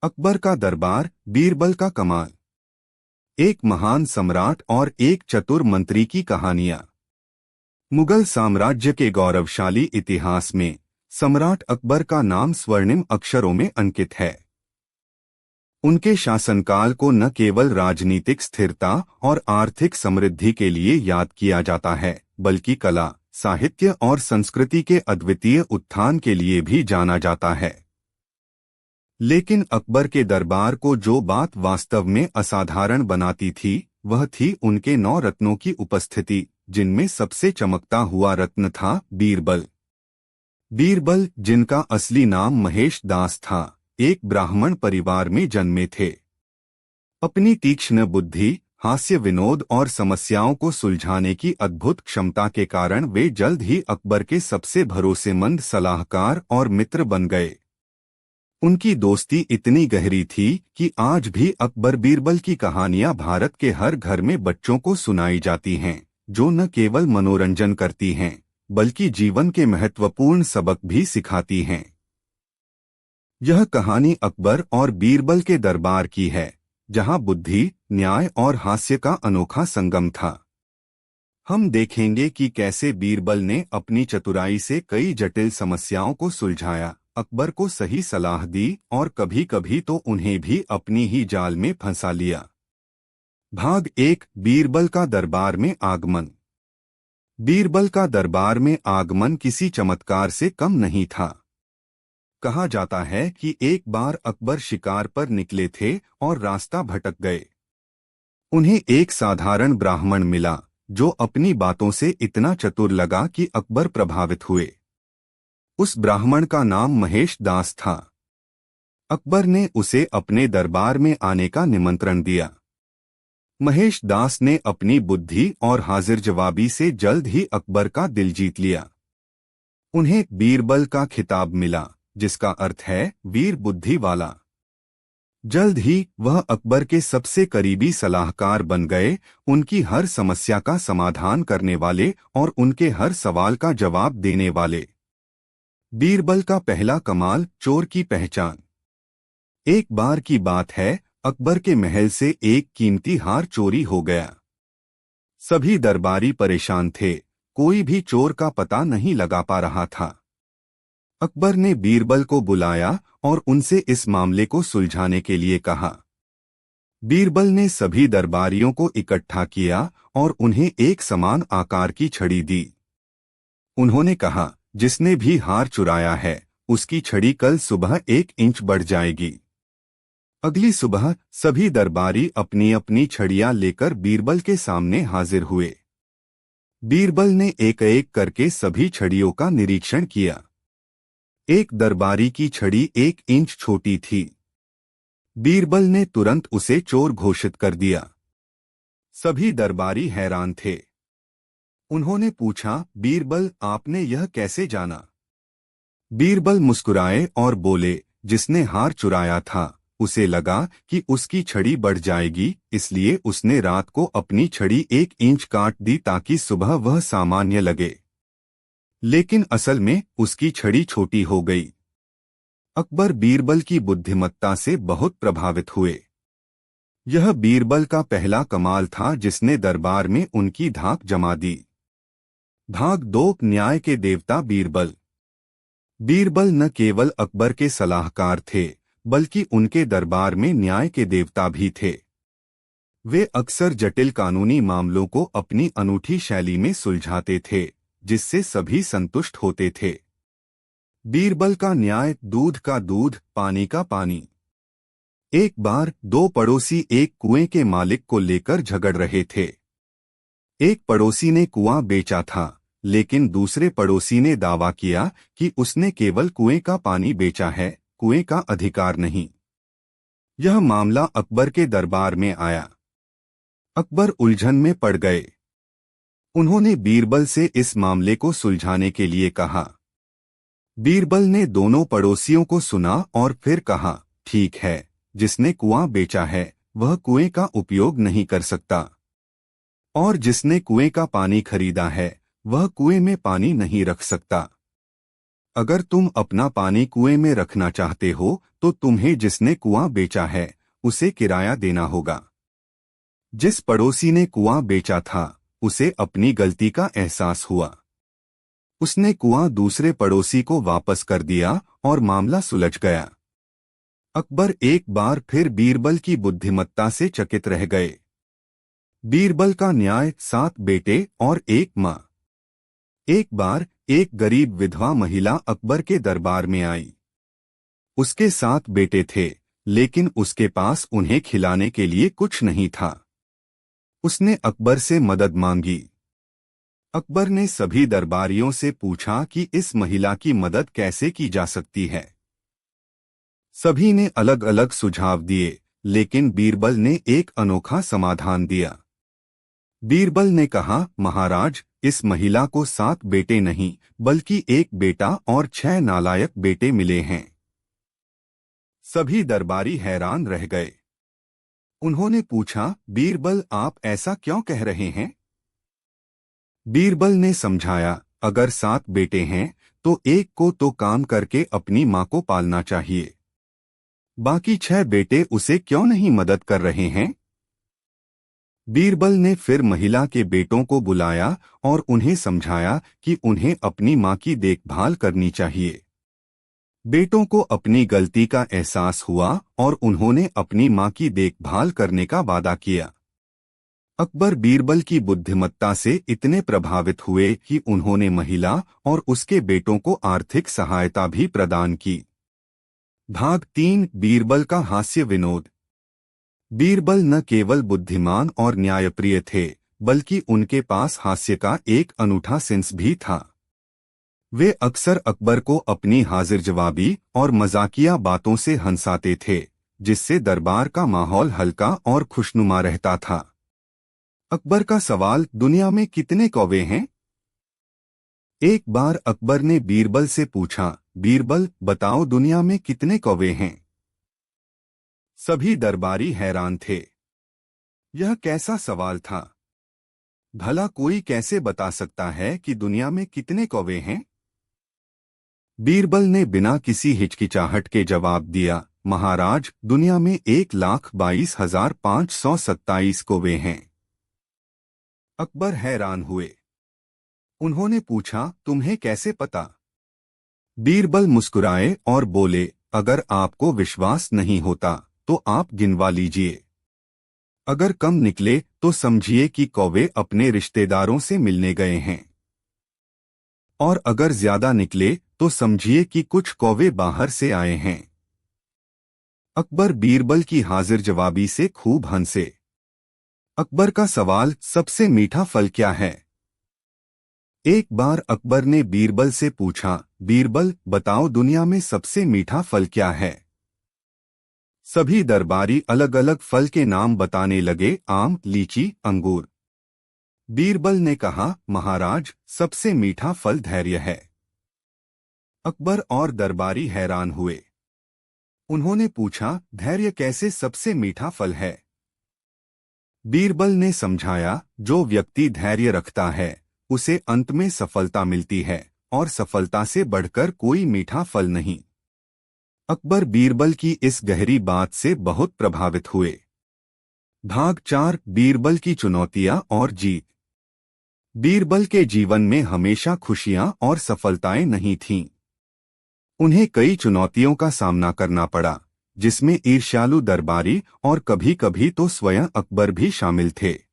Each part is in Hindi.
अकबर का दरबार, बीरबल का कमाल। एक महान सम्राट और एक चतुर मंत्री की कहानियां। मुगल साम्राज्य के गौरवशाली इतिहास में सम्राट अकबर का नाम स्वर्णिम अक्षरों में अंकित है। उनके शासनकाल को न केवल राजनीतिक स्थिरता और आर्थिक समृद्धि के लिए याद किया जाता है, बल्कि कला, साहित्य और संस्कृति के अद्वितीय उत्थान के लिए भी जाना जाता है। लेकिन अकबर के दरबार को जो बात वास्तव में असाधारण बनाती थी, वह थी उनके 9 रत्नों की उपस्थिति, जिनमें सबसे चमकता हुआ रत्न था बीरबल। बीरबल, जिनका असली नाम महेश दास था, एक ब्राह्मण परिवार में जन्मे थे। अपनी तीक्ष्ण बुद्धि, हास्य विनोद और समस्याओं को सुलझाने की अद्भुत क्षमता के कारण वे जल्द ही अकबर के सबसे भरोसेमंद सलाहकार और मित्र बन गए। उनकी दोस्ती इतनी गहरी थी कि आज भी अकबर बीरबल की कहानियां भारत के हर घर में बच्चों को सुनाई जाती हैं, जो न केवल मनोरंजन करती हैं, बल्कि जीवन के महत्वपूर्ण सबक भी सिखाती हैं। यह कहानी अकबर और बीरबल के दरबार की है, जहां बुद्धि, न्याय और हास्य का अनोखा संगम था। हम देखेंगे कि कैसे बीरबल ने अपनी चतुराई से कई जटिल समस्याओं को सुलझाया, अकबर को सही सलाह दी और कभी-कभी तो उन्हें भी अपनी ही जाल में फंसा लिया। भाग 1, बीरबल का दरबार में आगमन। बीरबल का दरबार में आगमन किसी चमत्कार से कम नहीं था। कहा जाता है कि एक बार अकबर शिकार पर निकले थे और रास्ता भटक गए। उन्हें एक साधारण ब्राह्मण मिला, जो अपनी बातों से इतना चतुर लगा कि अकबर प्रभावित हुए। उस ब्राह्मण का नाम महेश दास था। अकबर ने उसे अपने दरबार में आने का निमंत्रण दिया। महेश दास ने अपनी बुद्धि और हाजिर जवाबी से जल्द ही अकबर का दिल जीत लिया। उन्हें बीरबल का खिताब मिला, जिसका अर्थ है वीर बुद्धि वाला। जल्द ही वह अकबर के सबसे करीबी सलाहकार बन गए, उनकी हर समस्या का समाधान करने वाले और उनके हर सवाल का जवाब देने वाले। बीरबल का पहला कमाल, चोर की पहचान। एक बार की बात है, अकबर के महल से एक कीमती हार चोरी हो गया। सभी दरबारी परेशान थे, कोई भी चोर का पता नहीं लगा पा रहा था। अकबर ने बीरबल को बुलाया और उनसे इस मामले को सुलझाने के लिए कहा। बीरबल ने सभी दरबारियों को इकट्ठा किया और उन्हें एक समान आकार की छड़ी दी। उन्होंने कहा, जिसने भी हार चुराया है, उसकी छड़ी कल सुबह 1 इंच बढ़ जाएगी। अगली सुबह सभी दरबारी अपनी अपनी छड़ियां लेकर बीरबल के सामने हाजिर हुए। बीरबल ने एक एक करके सभी छड़ियों का निरीक्षण किया। एक दरबारी की छड़ी 1 इंच छोटी थी। बीरबल ने तुरंत उसे चोर घोषित कर दिया। सभी दरबारी हैरान थे। उन्होंने पूछा, बीरबल, आपने यह कैसे जाना? बीरबल मुस्कुराए और बोले, जिसने हार चुराया था, उसे लगा कि उसकी छड़ी बढ़ जाएगी, इसलिए उसने रात को अपनी छड़ी 1 इंच काट दी ताकि सुबह वह सामान्य लगे। लेकिन असल में उसकी छड़ी छोटी हो गई। अकबर बीरबल की बुद्धिमत्ता से बहुत प्रभावित हुए। यह बीरबल का पहला कमाल था जिसने दरबार में उनकी धाक जमा दी। भाग 2, न्याय के देवता बीरबल। बीरबल न केवल अकबर के सलाहकार थे, बल्कि उनके दरबार में न्याय के देवता भी थे। वे अक्सर जटिल कानूनी मामलों को अपनी अनूठी शैली में सुलझाते थे, जिससे सभी संतुष्ट होते थे। बीरबल का न्याय, दूध का दूध, पानी का पानी। एक बार 2 पड़ोसी एक कुएं के मालिक को लेकर झगड़ रहे थे। एक पड़ोसी ने कुआं बेचा था, लेकिन दूसरे पड़ोसी ने दावा किया कि उसने केवल कुएं का पानी बेचा है, कुएं का अधिकार नहीं। यह मामला अकबर के दरबार में आया। अकबर उलझन में पड़ गए। उन्होंने बीरबल से इस मामले को सुलझाने के लिए कहा। बीरबल ने दोनों पड़ोसियों को सुना और फिर कहा, ठीक है, जिसने कुआं बेचा है, वह कुएं का उपयोग नहीं कर सकता, और जिसने कुएं का पानी खरीदा है, वह कुएं में पानी नहीं रख सकता। अगर तुम अपना पानी कुएं में रखना चाहते हो तो तुम्हें जिसने कुआं बेचा है उसे किराया देना होगा। जिस पड़ोसी ने कुआं बेचा था उसे अपनी गलती का एहसास हुआ। उसने कुआं दूसरे पड़ोसी को वापस कर दिया और मामला सुलझ गया। अकबर एक बार फिर बीरबल की बुद्धिमत्ता से चकित रह गए। बीरबल का न्याय, 7 बेटे और एक मां। एक बार एक गरीब विधवा महिला अकबर के दरबार में आई। उसके 7 बेटे थे, लेकिन उसके पास उन्हें खिलाने के लिए कुछ नहीं था। उसने अकबर से मदद मांगी। अकबर ने सभी दरबारियों से पूछा कि इस महिला की मदद कैसे की जा सकती है। सभी ने अलग अलग सुझाव दिए, लेकिन बीरबल ने एक अनोखा समाधान दिया। बीरबल ने कहा, महाराज, इस महिला को 7 बेटे नहीं बल्कि एक बेटा और 6 नालायक बेटे मिले हैं। सभी दरबारी हैरान रह गए। उन्होंने पूछा, बीरबल, आप ऐसा क्यों कह रहे हैं? बीरबल ने समझाया, अगर 7 बेटे हैं तो एक को तो काम करके अपनी मां को पालना चाहिए। बाकी 6 बेटे उसे क्यों नहीं मदद कर रहे हैं? बीरबल ने फिर महिला के बेटों को बुलाया और उन्हें समझाया कि उन्हें अपनी मां की देखभाल करनी चाहिए। बेटों को अपनी गलती का एहसास हुआ और उन्होंने अपनी मां की देखभाल करने का वादा किया। अकबर बीरबल की बुद्धिमत्ता से इतने प्रभावित हुए कि उन्होंने महिला और उसके बेटों को आर्थिक सहायता भी प्रदान की। भाग 3, बीरबल का हास्य विनोद। बीरबल न केवल बुद्धिमान और न्यायप्रिय थे, बल्कि उनके पास हास्य का एक अनूठा सेंस भी था। वे अक्सर अकबर को अपनी हाजिर जवाबी और मजाकिया बातों से हंसाते थे, जिससे दरबार का माहौल हल्का और खुशनुमा रहता था। अकबर का सवाल, दुनिया में कितने कौवे हैं? एक बार अकबर ने बीरबल से पूछा, बीरबल, बताओ दुनिया में कितने कौवे हैं? सभी दरबारी हैरान थे। यह कैसा सवाल था? भला कोई कैसे बता सकता है कि दुनिया में कितने कौवे हैं? बीरबल ने बिना किसी हिचकिचाहट के जवाब दिया, महाराज, दुनिया में 1,22,527 कौवे हैं। अकबर हैरान हुए। उन्होंने पूछा, तुम्हें कैसे पता? बीरबल मुस्कुराए और बोले, अगर आपको विश्वास नहीं होता तो आप गिनवा लीजिए। अगर कम निकले तो समझिए कि कौवे अपने रिश्तेदारों से मिलने गए हैं, और अगर ज्यादा निकले तो समझिए कि कुछ कौवे बाहर से आए हैं। अकबर बीरबल की हाजिर जवाबी से खूब हंसे। अकबर का सवाल, सबसे मीठा फल क्या है? एक बार अकबर ने बीरबल से पूछा, बीरबल, बताओ दुनिया में सबसे मीठा फल क्या है? सभी दरबारी अलग अलग फल के नाम बताने लगे, आम, लीची, अंगूर। बीरबल ने कहा, महाराज, सबसे मीठा फल धैर्य है। अकबर और दरबारी हैरान हुए। उन्होंने पूछा, धैर्य कैसे सबसे मीठा फल है? बीरबल ने समझाया, जो व्यक्ति धैर्य रखता है उसे अंत में सफलता मिलती है, और सफलता से बढ़कर कोई मीठा फल नहीं। अकबर बीरबल की इस गहरी बात से बहुत प्रभावित हुए। भाग 4, बीरबल की चुनौतियां और जीत। बीरबल के जीवन में हमेशा खुशियां और सफलताएं नहीं थीं। उन्हें कई चुनौतियों का सामना करना पड़ा, जिसमें ईर्ष्यालु दरबारी और कभी-कभी तो स्वयं अकबर भी शामिल थे।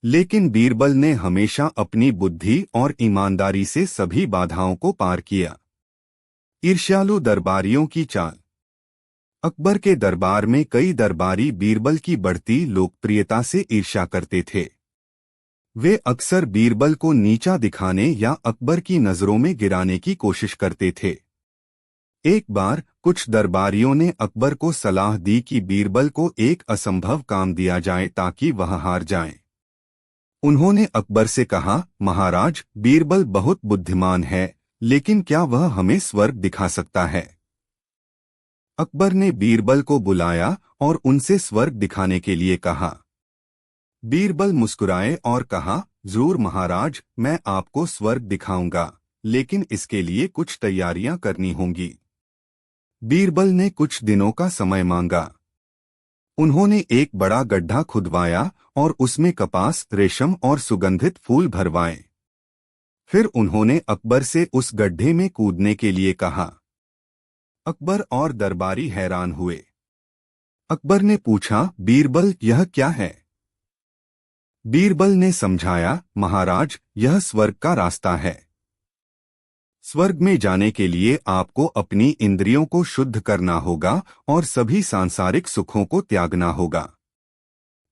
लेकिन बीरबल ने हमेशा अपनी बुद्धि और ईमानदारी से सभी बाधाओं को पार किया। ईर्ष्यालु दरबारियों की चाल। अकबर के दरबार में कई दरबारी बीरबल की बढ़ती लोकप्रियता से ईर्ष्या करते थे। वे अक्सर बीरबल को नीचा दिखाने या अकबर की नजरों में गिराने की कोशिश करते थे। एक बार कुछ दरबारियों ने अकबर को सलाह दी कि बीरबल को एक असंभव काम दिया जाए ताकि वह हार जाए। उन्होंने अकबर से कहा, महाराज, बीरबल बहुत बुद्धिमान है, लेकिन क्या वह हमें स्वर्ग दिखा सकता है? अकबर ने बीरबल को बुलाया और उनसे स्वर्ग दिखाने के लिए कहा। बीरबल मुस्कुराए और कहा, जरूर महाराज, मैं आपको स्वर्ग दिखाऊंगा, लेकिन इसके लिए कुछ तैयारियां करनी होंगी। बीरबल ने कुछ दिनों का समय मांगा। उन्होंने एक बड़ा गड्ढा खुदवाया और उसमें कपास, रेशम और सुगंधित फूल भरवाए। फिर उन्होंने अकबर से उस गड्ढे में कूदने के लिए कहा। अकबर और दरबारी हैरान हुए। अकबर ने पूछा, बीरबल, यह क्या है? बीरबल ने समझाया, महाराज, यह स्वर्ग का रास्ता है। स्वर्ग में जाने के लिए आपको अपनी इंद्रियों को शुद्ध करना होगा और सभी सांसारिक सुखों को त्यागना होगा।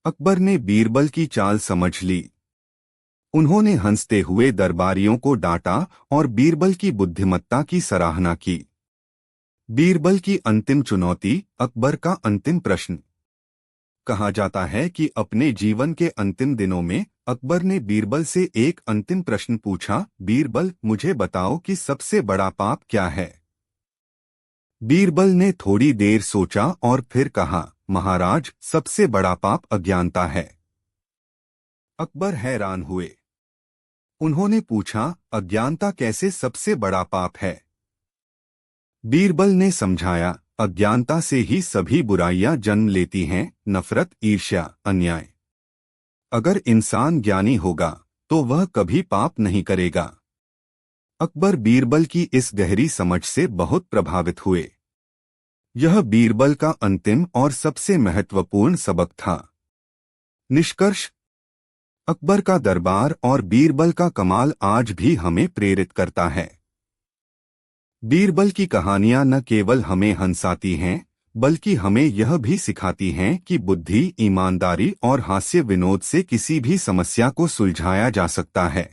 अकबर ने बीरबल की चाल समझ ली। उन्होंने हंसते हुए दरबारियों को डांटा और बीरबल की बुद्धिमत्ता की सराहना की। बीरबल की अंतिम चुनौती, अकबर का अंतिम प्रश्न। कहा जाता है कि अपने जीवन के अंतिम दिनों में अकबर ने बीरबल से एक अंतिम प्रश्न पूछा, बीरबल, मुझे बताओ कि सबसे बड़ा पाप क्या है? बीरबल ने थोड़ी देर सोचा और फिर कहा, महाराज, सबसे बड़ा पाप अज्ञानता है। अकबर हैरान हुए। उन्होंने पूछा, अज्ञानता कैसे सबसे बड़ा पाप है? बीरबल ने समझाया, अज्ञानता से ही सभी बुराइयां जन्म लेती हैं, नफरत, ईर्ष्या, अन्याय। अगर इंसान ज्ञानी होगा तो वह कभी पाप नहीं करेगा। अकबर बीरबल की इस गहरी समझ से बहुत प्रभावित हुए। यह बीरबल का अंतिम और सबसे महत्वपूर्ण सबक था। निष्कर्ष, अकबर का दरबार और बीरबल का कमाल आज भी हमें प्रेरित करता है। बीरबल की कहानियां न केवल हमें हंसाती हैं, बल्कि हमें यह भी सिखाती हैं कि बुद्धि, ईमानदारी और हास्य विनोद से किसी भी समस्या को सुलझाया जा सकता है।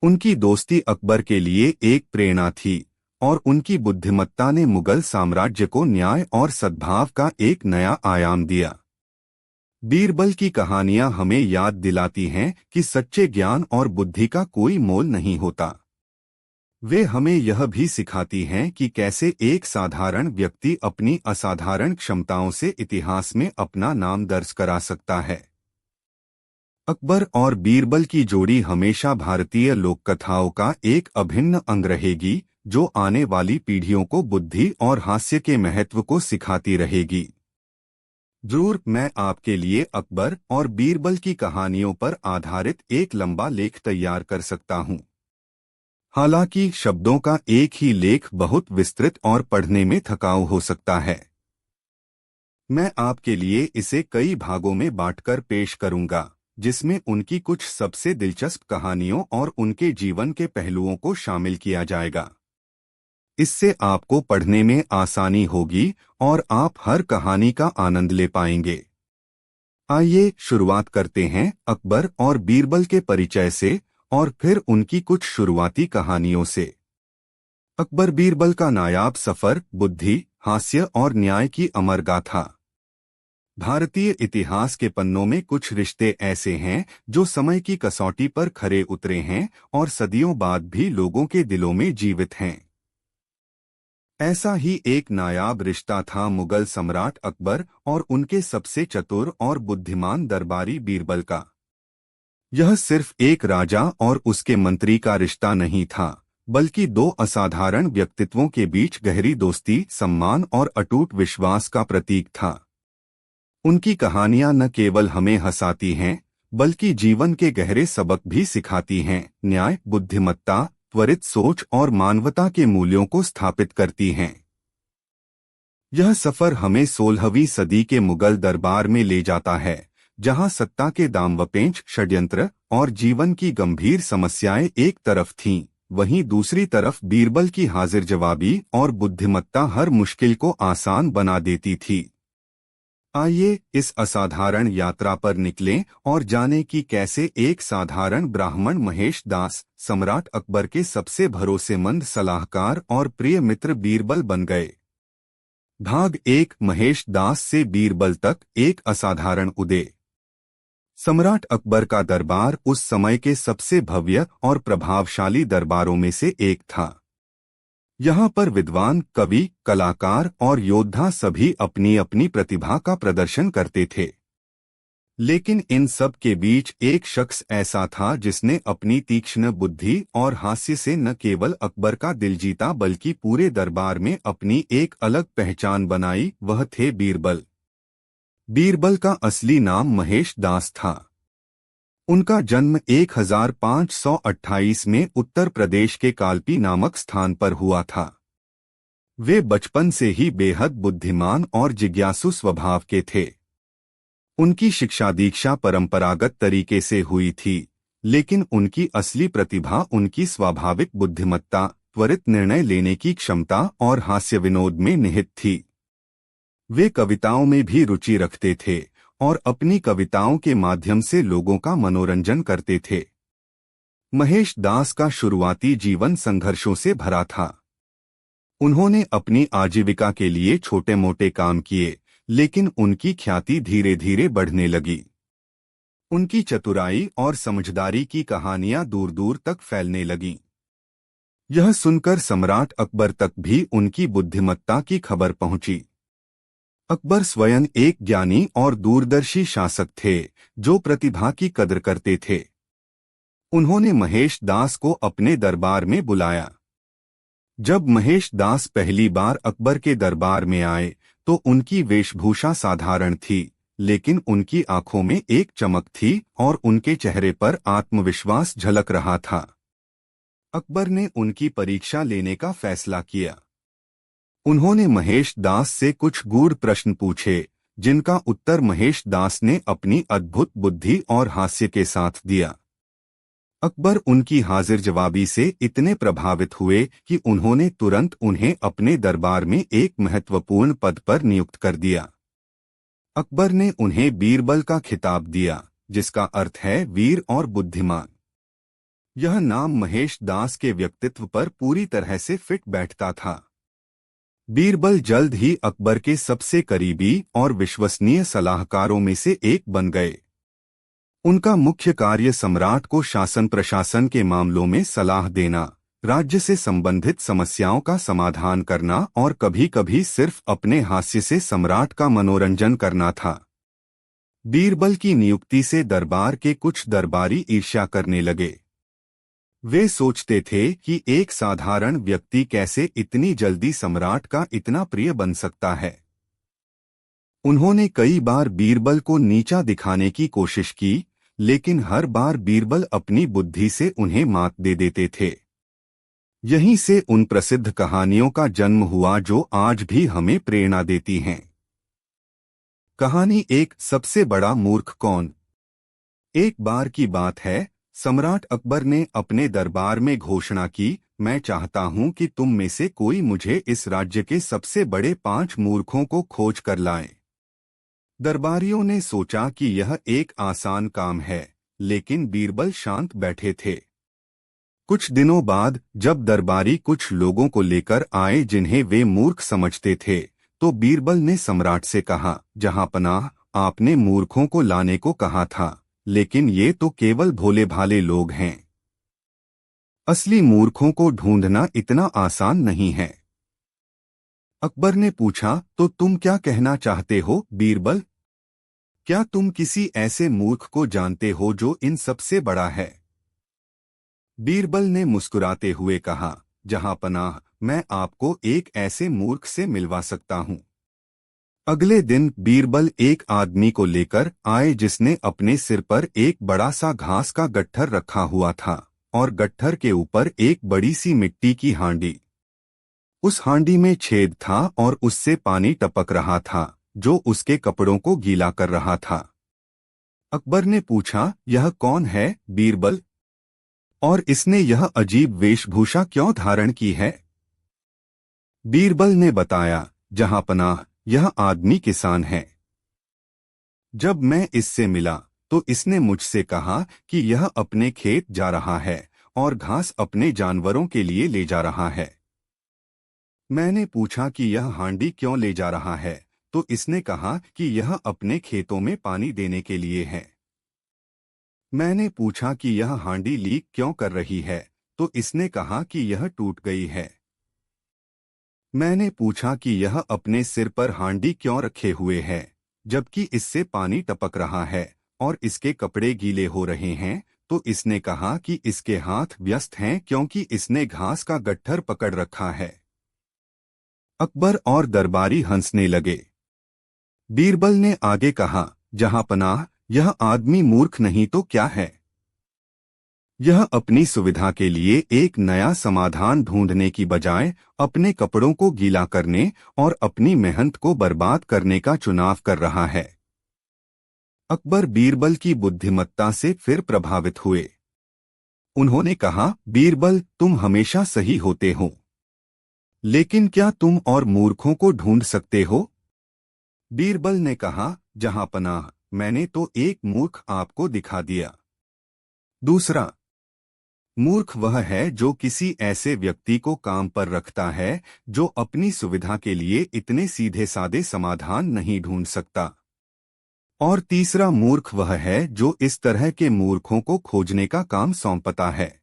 उनकी दोस्ती अकबर के लिए एक प्रेरणा थी और उनकी बुद्धिमत्ता ने मुगल साम्राज्य को न्याय और सद्भाव का एक नया आयाम दिया। बीरबल की कहानियां हमें याद दिलाती हैं कि सच्चे ज्ञान और बुद्धि का कोई मोल नहीं होता। वे हमें यह भी सिखाती हैं कि कैसे एक साधारण व्यक्ति अपनी असाधारण क्षमताओं से इतिहास में अपना नाम दर्ज करा सकता है। अकबर और बीरबल की जोड़ी हमेशा भारतीय लोककथाओं का एक अभिन्न अंग रहेगी, जो आने वाली पीढ़ियों को बुद्धि और हास्य के महत्व को सिखाती रहेगी। जरूर, मैं आपके लिए अकबर और बीरबल की कहानियों पर आधारित एक लंबा लेख तैयार कर सकता हूँ। हालांकि शब्दों का एक ही लेख बहुत विस्तृत और पढ़ने में थकाऊ हो सकता है। मैं आपके लिए इसे कई भागों में बांटकर पेश करूंगा, जिसमें उनकी कुछ सबसे दिलचस्प कहानियों और उनके जीवन के पहलुओं को शामिल किया जाएगा। इससे आपको पढ़ने में आसानी होगी और आप हर कहानी का आनंद ले पाएंगे। आइए शुरुआत करते हैं अकबर और बीरबल के परिचय से और फिर उनकी कुछ शुरुआती कहानियों से। अकबर बीरबल का नायाब सफर, बुद्धि, हास्य और न्याय की अमर गाथा। भारतीय इतिहास के पन्नों में कुछ रिश्ते ऐसे हैं जो समय की कसौटी पर खरे उतरे हैं और सदियों बाद भी लोगों के दिलों में जीवित हैं। ऐसा ही एक नायाब रिश्ता था मुगल सम्राट अकबर और उनके सबसे चतुर और बुद्धिमान दरबारी बीरबल का। यह सिर्फ एक राजा और उसके मंत्री का रिश्ता नहीं था, बल्कि दो असाधारण व्यक्तित्वों के बीच गहरी दोस्ती, सम्मान और अटूट विश्वास का प्रतीक था। उनकी कहानियां न केवल हमें हंसाती हैं, बल्कि जीवन के गहरे सबक भी सिखाती हैं, न्याय, बुद्धिमत्ता, त्वरित सोच और मानवता के मूल्यों को स्थापित करती हैं। यह सफर हमें 16वीं सदी के मुगल दरबार में ले जाता है, जहां सत्ता के दांवपेच, षड्यंत्र और जीवन की गंभीर समस्याएं एक तरफ थीं, वहीं दूसरी तरफ बीरबल की हाजिर जवाबी और बुद्धिमत्ता हर मुश्किल को आसान बना देती थी। आइए इस असाधारण यात्रा पर निकलें और जानें कि कैसे एक साधारण ब्राह्मण महेश दास सम्राट अकबर के सबसे भरोसेमंद सलाहकार और प्रिय मित्र बीरबल बन गए। भाग 1, महेश दास से बीरबल तक, एक असाधारण उदय। सम्राट अकबर का दरबार उस समय के सबसे भव्य और प्रभावशाली दरबारों में से एक था। यहाँ पर विद्वान, कवि, कलाकार और योद्धा सभी अपनी अपनी प्रतिभा का प्रदर्शन करते थे। लेकिन इन सब के बीच एक शख्स ऐसा था जिसने अपनी तीक्ष्ण बुद्धि और हास्य से न केवल अकबर का दिल जीता बल्कि पूरे दरबार में अपनी एक अलग पहचान बनाई। वह थे बीरबल। बीरबल का असली नाम महेश दास था। उनका जन्म 1528 में उत्तर प्रदेश के कालपी नामक स्थान पर हुआ था। वे बचपन से ही बेहद बुद्धिमान और जिज्ञासु स्वभाव के थे। उनकी शिक्षा दीक्षा परंपरागत तरीके से हुई थी, लेकिन उनकी असली प्रतिभा उनकी स्वाभाविक बुद्धिमत्ता, त्वरित निर्णय लेने की क्षमता और हास्य विनोद में निहित थी। वे कविताओं में भी रुचि रखते थे और अपनी कविताओं के माध्यम से लोगों का मनोरंजन करते थे। महेश दास का शुरुआती जीवन संघर्षों से भरा था। उन्होंने अपनी आजीविका के लिए छोटे मोटे काम किए, लेकिन उनकी ख्याति धीरे धीरे बढ़ने लगी। उनकी चतुराई और समझदारी की कहानियां दूर दूर तक फैलने लगीं। यह सुनकर सम्राट अकबर तक भी उनकी बुद्धिमत्ता की खबर पहुंची। अकबर स्वयं एक ज्ञानी और दूरदर्शी शासक थे, जो प्रतिभा की कदर करते थे। उन्होंने महेश दास को अपने दरबार में बुलाया। जब महेश दास पहली बार अकबर के दरबार में आए तो उनकी वेशभूषा साधारण थी, लेकिन उनकी आंखों में एक चमक थी और उनके चेहरे पर आत्मविश्वास झलक रहा था। अकबर ने उनकी परीक्षा लेने का फैसला किया। उन्होंने महेश दास से कुछ गूढ़ प्रश्न पूछे, जिनका उत्तर महेश दास ने अपनी अद्भुत बुद्धि और हास्य के साथ दिया। अकबर उनकी हाजिर जवाबी से इतने प्रभावित हुए कि उन्होंने तुरंत उन्हें अपने दरबार में एक महत्वपूर्ण पद पर नियुक्त कर दिया। अकबर ने उन्हें बीरबल का खिताब दिया, जिसका अर्थ है वीर और बुद्धिमान। यह नाम महेश दास के व्यक्तित्व पर पूरी तरह से फिट बैठता था। बीरबल जल्द ही अकबर के सबसे करीबी और विश्वसनीय सलाहकारों में से एक बन गए। उनका मुख्य कार्य सम्राट को शासन प्रशासन के मामलों में सलाह देना, राज्य से संबंधित समस्याओं का समाधान करना और कभी-कभी सिर्फ अपने हास्य से सम्राट का मनोरंजन करना था। बीरबल की नियुक्ति से दरबार के कुछ दरबारी ईर्ष्या करने लगे। वे सोचते थे कि एक साधारण व्यक्ति कैसे इतनी जल्दी सम्राट का इतना प्रिय बन सकता है। उन्होंने कई बार बीरबल को नीचा दिखाने की कोशिश की, लेकिन हर बार बीरबल अपनी बुद्धि से उन्हें मात दे देते थे। यहीं से उन प्रसिद्ध कहानियों का जन्म हुआ जो आज भी हमें प्रेरणा देती हैं। कहानी एक, सबसे बड़ा मूर्ख कौन। एक बार की बात है, सम्राट अकबर ने अपने दरबार में घोषणा की, मैं चाहता हूं कि तुम में से कोई मुझे इस राज्य के सबसे बड़े 5 मूर्खों को खोज कर लाए। दरबारियों ने सोचा कि यह एक आसान काम है, लेकिन बीरबल शांत बैठे थे। कुछ दिनों बाद जब दरबारी कुछ लोगों को लेकर आए जिन्हें वे मूर्ख समझते थे, तो बीरबल ने सम्राट से कहा, जहांपनाह, आपने मूर्खों को लाने को कहा था, लेकिन ये तो केवल भोले भाले लोग हैं। असली मूर्खों को ढूंढना इतना आसान नहीं है। अकबर ने पूछा, तो तुम क्या कहना चाहते हो बीरबल? क्या तुम किसी ऐसे मूर्ख को जानते हो जो इन सबसे बड़ा है? बीरबल ने मुस्कुराते हुए कहा, जहांपनाह, मैं आपको एक ऐसे मूर्ख से मिलवा सकता हूं। अगले दिन बीरबल एक आदमी को लेकर आए जिसने अपने सिर पर एक बड़ा सा घास का गट्ठर रखा हुआ था और गट्ठर के ऊपर एक बड़ी सी मिट्टी की हांडी। उस हांडी में छेद था और उससे पानी टपक रहा था, जो उसके कपड़ों को गीला कर रहा था। अकबर ने पूछा, यह कौन है बीरबल? और इसने यह अजीब वेशभूषा क्यों धारण की है? बीरबल ने बताया, जहांपनाह, यह आदमी किसान है। जब मैं इससे मिला तो इसने मुझसे कहा कि यह अपने खेत जा रहा है और घास अपने जानवरों के लिए ले जा रहा है। मैंने पूछा कि यह हांडी क्यों ले जा रहा है, तो इसने कहा कि यह अपने खेतों में पानी देने के लिए है। मैंने पूछा कि यह हांडी लीक क्यों कर रही है, तो इसने कहा कि यह टूट गई है। मैंने पूछा कि यह अपने सिर पर हांडी क्यों रखे हुए है, जबकि इससे पानी टपक रहा है, और इसके कपड़े गीले हो रहे हैं तो इसने कहा कि इसके हाथ व्यस्त हैं क्योंकि इसने घास का गट्ठर पकड़ रखा है। अकबर और दरबारी हंसने लगे। बीरबल ने आगे कहा, जहांपनाह, यह आदमी मूर्ख नहीं तो क्या है। यह अपनी सुविधा के लिए एक नया समाधान ढूंढने की बजाय अपने कपड़ों को गीला करने और अपनी मेहनत को बर्बाद करने का चुनाव कर रहा है। अकबर बीरबल की बुद्धिमत्ता से फिर प्रभावित हुए। उन्होंने कहा, बीरबल, तुम हमेशा सही होते हो, लेकिन क्या तुम और मूर्खों को ढूंढ सकते हो? बीरबल ने कहा, जहांपनाह, मैंने तो एक मूर्ख आपको दिखा दिया। दूसरा मूर्ख वह है जो किसी ऐसे व्यक्ति को काम पर रखता है जो अपनी सुविधा के लिए इतने सीधे सादे समाधान नहीं ढूंढ सकता। और तीसरा मूर्ख वह है जो इस तरह के मूर्खों को खोजने का काम सौंपता है।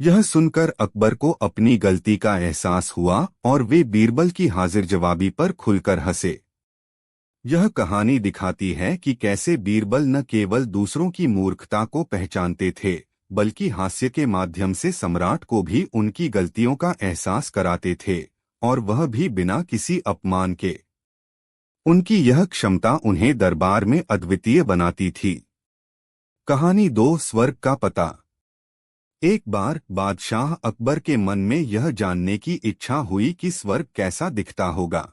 यह सुनकर अकबर को अपनी गलती का एहसास हुआ और वे बीरबल की हाजिर जवाबी पर खुलकर हंसे। यह कहानी दिखाती है कि कैसे बीरबल न केवल दूसरों की मूर्खता को पहचानते थे, बल्कि हास्य के माध्यम से सम्राट को भी उनकी गलतियों का एहसास कराते थे, और वह भी बिना किसी अपमान के। उनकी यह क्षमता उन्हें दरबार में अद्वितीय बनाती थी। कहानी 2, स्वर्ग का पता। एक बार बादशाह अकबर के मन में यह जानने की इच्छा हुई कि स्वर्ग कैसा दिखता होगा।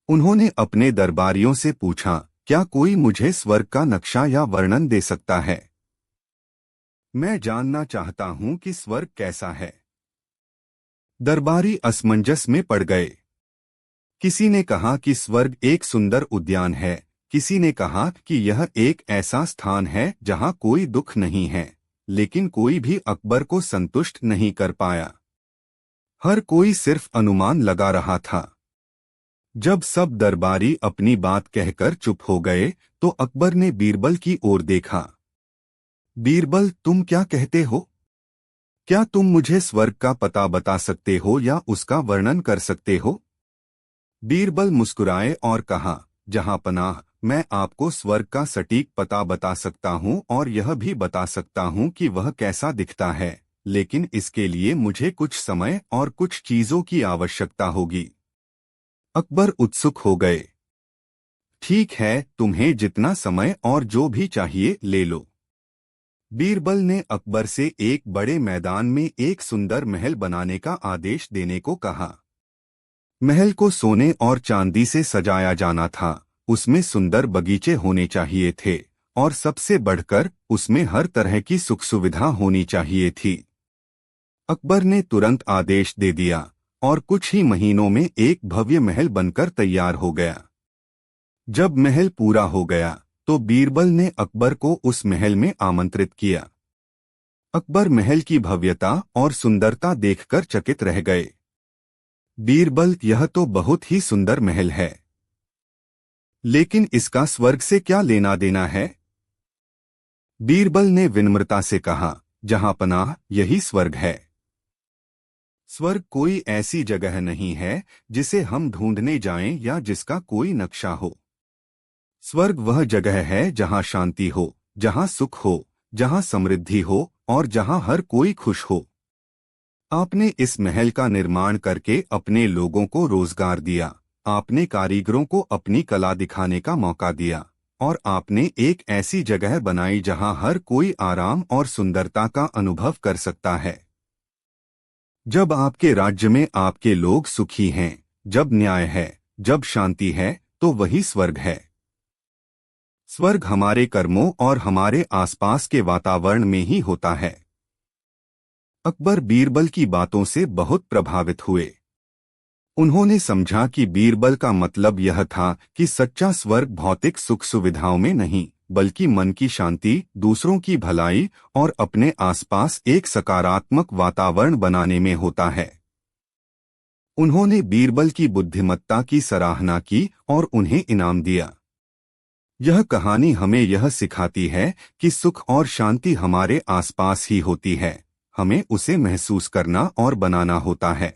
उन्होंने अपने दरबारियों से पूछा, क्या कोई मुझे स्वर्ग का नक्शा या वर्णन दे सकता है? मैं जानना चाहता हूं कि स्वर्ग कैसा है। दरबारी असमंजस में पड़ गए। किसी ने कहा कि स्वर्ग एक सुंदर उद्यान है, किसी ने कहा कि यह एक ऐसा स्थान है जहां कोई दुख नहीं है, लेकिन कोई भी अकबर को संतुष्ट नहीं कर पाया। हर कोई सिर्फ अनुमान लगा रहा था। जब सब दरबारी अपनी बात कहकर चुप हो गए तो अकबर ने बीरबल की ओर देखा। बीरबल, तुम क्या कहते हो? क्या तुम मुझे स्वर्ग का पता बता सकते हो या उसका वर्णन कर सकते हो? बीरबल मुस्कुराए और कहा, जहांपनाह, मैं आपको स्वर्ग का सटीक पता बता सकता हूं और यह भी बता सकता हूं कि वह कैसा दिखता है, लेकिन इसके लिए मुझे कुछ समय और कुछ चीजों की आवश्यकता होगी। अकबर उत्सुक हो गए। ठीक है, तुम्हें जितना समय और जो भी चाहिए ले लो। बीरबल ने अकबर से एक बड़े मैदान में एक सुंदर महल बनाने का आदेश देने को कहा। महल को सोने और चांदी से सजाया जाना था, उसमें सुंदर बगीचे होने चाहिए थे, और सबसे बढ़कर उसमें हर तरह की सुख सुविधा होनी चाहिए थी। अकबर ने तुरंत आदेश दे दिया और कुछ ही महीनों में एक भव्य महल बनकर तैयार हो गया। जब महल पूरा हो गया तो बीरबल ने अकबर को उस महल में आमंत्रित किया। अकबर महल की भव्यता और सुंदरता देखकर चकित रह गए। बीरबल, यह तो बहुत ही सुंदर महल है, लेकिन इसका स्वर्ग से क्या लेना देना है? बीरबल ने विनम्रता से कहा, जहांपनाह, यही स्वर्ग है। स्वर्ग कोई ऐसी जगह नहीं है जिसे हम ढूंढने जाएं या जिसका कोई नक्शा हो। स्वर्ग वह जगह है जहां शांति हो, जहां सुख हो, जहां समृद्धि हो और जहां हर कोई खुश हो। आपने इस महल का निर्माण करके अपने लोगों को रोजगार दिया, आपने कारीगरों को अपनी कला दिखाने का मौका दिया, और आपने एक ऐसी जगह बनाई जहां हर कोई आराम और सुंदरता का अनुभव कर सकता है। जब आपके राज्य में आपके लोग सुखी हैं, जब न्याय है, जब शांति है, तो वही स्वर्ग है। स्वर्ग हमारे कर्मों और हमारे आसपास के वातावरण में ही होता है। अकबर बीरबल की बातों से बहुत प्रभावित हुए। उन्होंने समझा कि बीरबल का मतलब यह था कि सच्चा स्वर्ग भौतिक सुख सुविधाओं में नहीं, बल्कि मन की शांति, दूसरों की भलाई और अपने आसपास एक सकारात्मक वातावरण बनाने में होता है। उन्होंने बीरबल की बुद्धिमत्ता की सराहना की और उन्हें इनाम दिया। यह कहानी हमें यह सिखाती है कि सुख और शांति हमारे आसपास ही होती है, हमें उसे महसूस करना और बनाना होता है।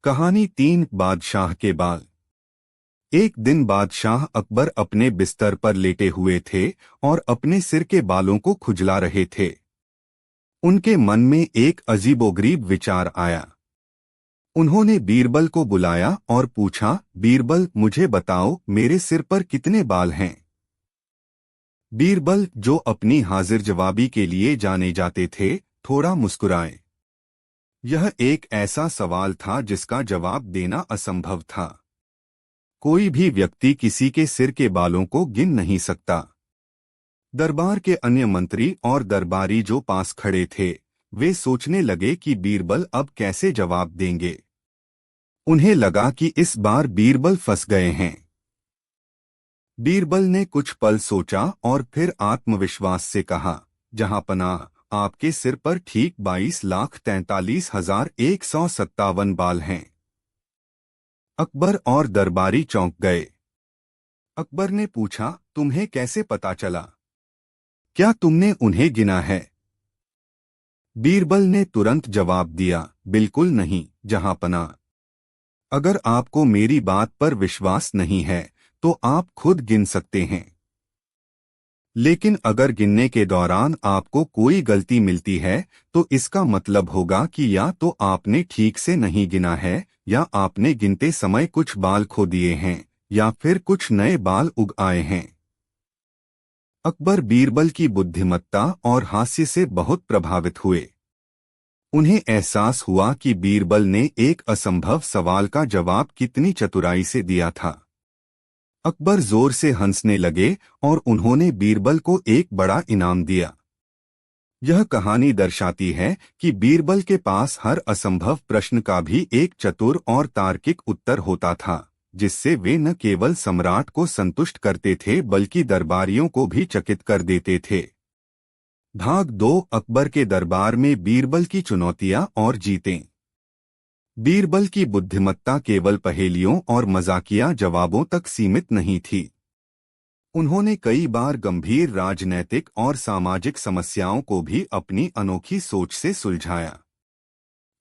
कहानी 3, बादशाह के बाल। एक दिन बादशाह अकबर अपने बिस्तर पर लेटे हुए थे और अपने सिर के बालों को खुजला रहे थे। उनके मन में एक अजीबोगरीब विचार आया। उन्होंने बीरबल को बुलाया और पूछा, बीरबल, मुझे बताओ, मेरे सिर पर कितने बाल हैं? बीरबल, जो अपनी हाजिर जवाबी के लिए जाने जाते थे, थोड़ा मुस्कुराए। यह एक ऐसा सवाल था जिसका जवाब देना असंभव था। कोई भी व्यक्ति किसी के सिर के बालों को गिन नहीं सकता। दरबार के अन्य मंत्री और दरबारी जो पास खड़े थे, वे सोचने लगे कि बीरबल अब कैसे जवाब देंगे। उन्हें लगा कि इस बार बीरबल फंस गए हैं। बीरबल ने कुछ पल सोचा और फिर आत्मविश्वास से कहा, जहांपनाह, आपके सिर पर ठीक 22,43,157 बाल हैं। अकबर और दरबारी चौंक गए। अकबर ने पूछा, तुम्हें कैसे पता चला? क्या तुमने उन्हें गिना है? बीरबल ने तुरंत जवाब दिया, बिल्कुल नहीं, जहांपनाह। अगर आपको मेरी बात पर विश्वास नहीं है तो आप खुद गिन सकते हैं। लेकिन अगर गिनने के दौरान आपको कोई गलती मिलती है तो इसका मतलब होगा कि या तो आपने ठीक से नहीं गिना है, या आपने गिनते समय कुछ बाल खो दिए हैं, या फिर कुछ नए बाल उग आए हैं। अकबर बीरबल की बुद्धिमत्ता और हास्य से बहुत प्रभावित हुए। उन्हें एहसास हुआ कि बीरबल ने एक असंभव सवाल का जवाब कितनी चतुराई से दिया था। अकबर जोर से हंसने लगे और उन्होंने बीरबल को एक बड़ा इनाम दिया। यह कहानी दर्शाती है कि बीरबल के पास हर असंभव प्रश्न का भी एक चतुर और तार्किक उत्तर होता था, जिससे वे न केवल सम्राट को संतुष्ट करते थे बल्कि दरबारियों को भी चकित कर देते थे। भाग 2, अकबर के दरबार में बीरबल की चुनौतियां और जीतें। बीरबल की बुद्धिमत्ता केवल पहेलियों और मजाकिया जवाबों तक सीमित नहीं थी। उन्होंने कई बार गंभीर राजनैतिक और सामाजिक समस्याओं को भी अपनी अनोखी सोच से सुलझाया।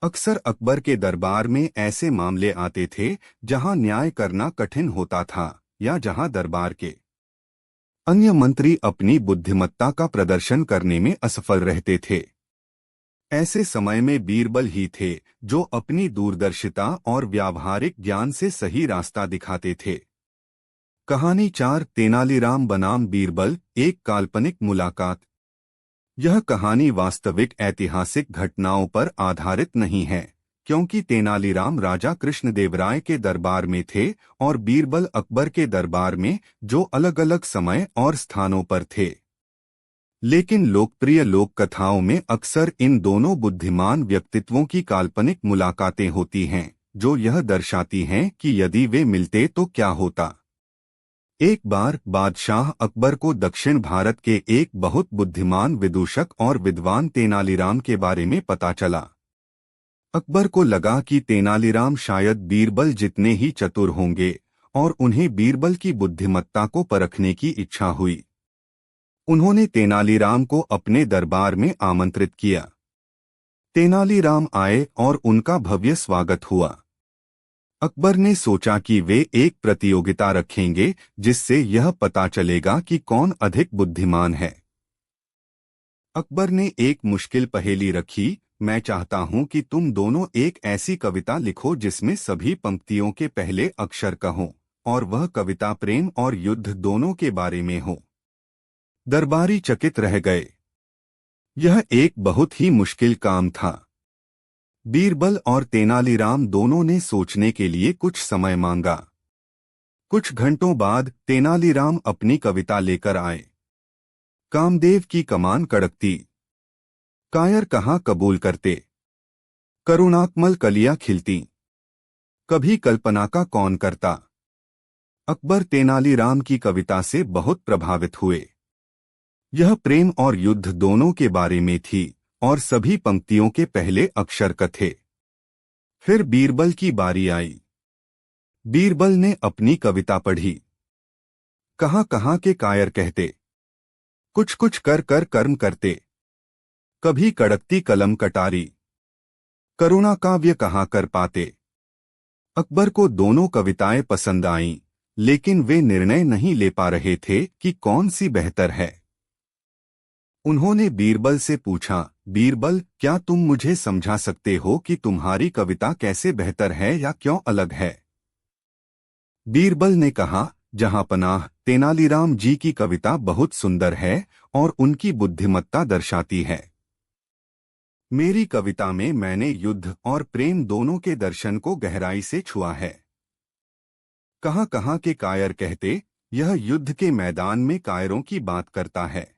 अक्सर अकबर के दरबार में ऐसे मामले आते थे जहां न्याय करना कठिन होता था, या जहां दरबार के अन्य मंत्री अपनी बुद्धिमत्ता का प्रदर्शन करने में असफल रहते थे। ऐसे समय में बीरबल ही थे जो अपनी दूरदर्शिता और व्यावहारिक ज्ञान से सही रास्ता दिखाते थे। कहानी 4, तेनालीराम बनाम बीरबल, एक काल्पनिक मुलाकात। यह कहानी वास्तविक ऐतिहासिक घटनाओं पर आधारित नहीं है, क्योंकि तेनालीराम राजा कृष्णदेवराय के दरबार में थे और बीरबल अकबर के दरबार में, जो अलग अलग समय और स्थानों पर थे। लेकिन लोकप्रिय लोक कथाओं में अक्सर इन दोनों बुद्धिमान व्यक्तित्वों की काल्पनिक मुलाकातें होती हैं, जो यह दर्शाती हैं कि यदि वे मिलते तो क्या होता। एक बार बादशाह अकबर को दक्षिण भारत के एक बहुत बुद्धिमान विदूषक और विद्वान तेनालीराम के बारे में पता चला। अकबर को लगा कि तेनालीराम शायद बीरबल जितने ही चतुर होंगे, और उन्हें बीरबल की बुद्धिमत्ता को परखने की इच्छा हुई। उन्होंने तेनालीराम को अपने दरबार में आमंत्रित किया। तेनालीराम आए और उनका भव्य स्वागत हुआ। अकबर ने सोचा कि वे एक प्रतियोगिता रखेंगे जिससे यह पता चलेगा कि कौन अधिक बुद्धिमान है। अकबर ने एक मुश्किल पहेली रखी, मैं चाहता हूं कि तुम दोनों एक ऐसी कविता लिखो जिसमें सभी पंक्तियों के पहले अक्षर कहों, और वह कविता प्रेम और युद्ध दोनों के बारे में हो। दरबारी चकित रह गए। यह एक बहुत ही मुश्किल काम था। बीरबल और तेनालीराम दोनों ने सोचने के लिए कुछ समय मांगा। कुछ घंटों बाद तेनालीराम अपनी कविता लेकर आए। कामदेव की कमान कड़कती, कायर कहाँ कबूल करते, करुणाकमल कलियां खिलती, कभी कल्पना का कौन करता। अकबर तेनालीराम की कविता से बहुत प्रभावित हुए। यह प्रेम और युद्ध दोनों के बारे में थी और सभी पंक्तियों के पहले अक्षर क थे। फिर बीरबल की बारी आई। बीरबल ने अपनी कविता पढ़ी। कहाँ कहाँ के कायर कहते, कुछ कुछ कर कर कर्म करते, कभी कड़कती कलम कटारी, करुणा काव्य कहाँ कर पाते। अकबर को दोनों कविताएं पसंद आईं, लेकिन वे निर्णय नहीं ले पा रहे थे कि कौन सी बेहतर है। उन्होंने बीरबल से पूछा, बीरबल, क्या तुम मुझे समझा सकते हो कि तुम्हारी कविता कैसे बेहतर है या क्यों अलग है? बीरबल ने कहा, जहांपनाह, तेनालीराम जी की कविता बहुत सुंदर है और उनकी बुद्धिमत्ता दर्शाती है। मेरी कविता में मैंने युद्ध और प्रेम दोनों के दर्शन को गहराई से छुआ है। कहाँ-कहाँ के कायर कहते, यह युद्ध के मैदान में कायरों की बात करता है।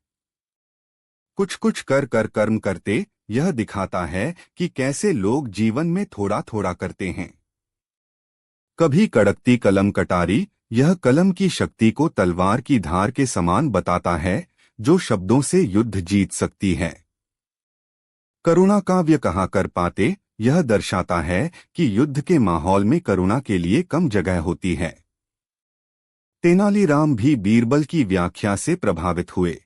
कुछ कुछ कर कर कर्म करते, यह दिखाता है कि कैसे लोग जीवन में थोड़ा थोड़ा करते हैं। कभी कड़कती कलम कटारी, यह कलम की शक्ति को तलवार की धार के समान बताता है, जो शब्दों से युद्ध जीत सकती है। करुणा काव्य कहाँ कर पाते, यह दर्शाता है कि युद्ध के माहौल में करुणा के लिए कम जगह होती है। तेनालीराम भी बीरबल की व्याख्या से प्रभावित हुए।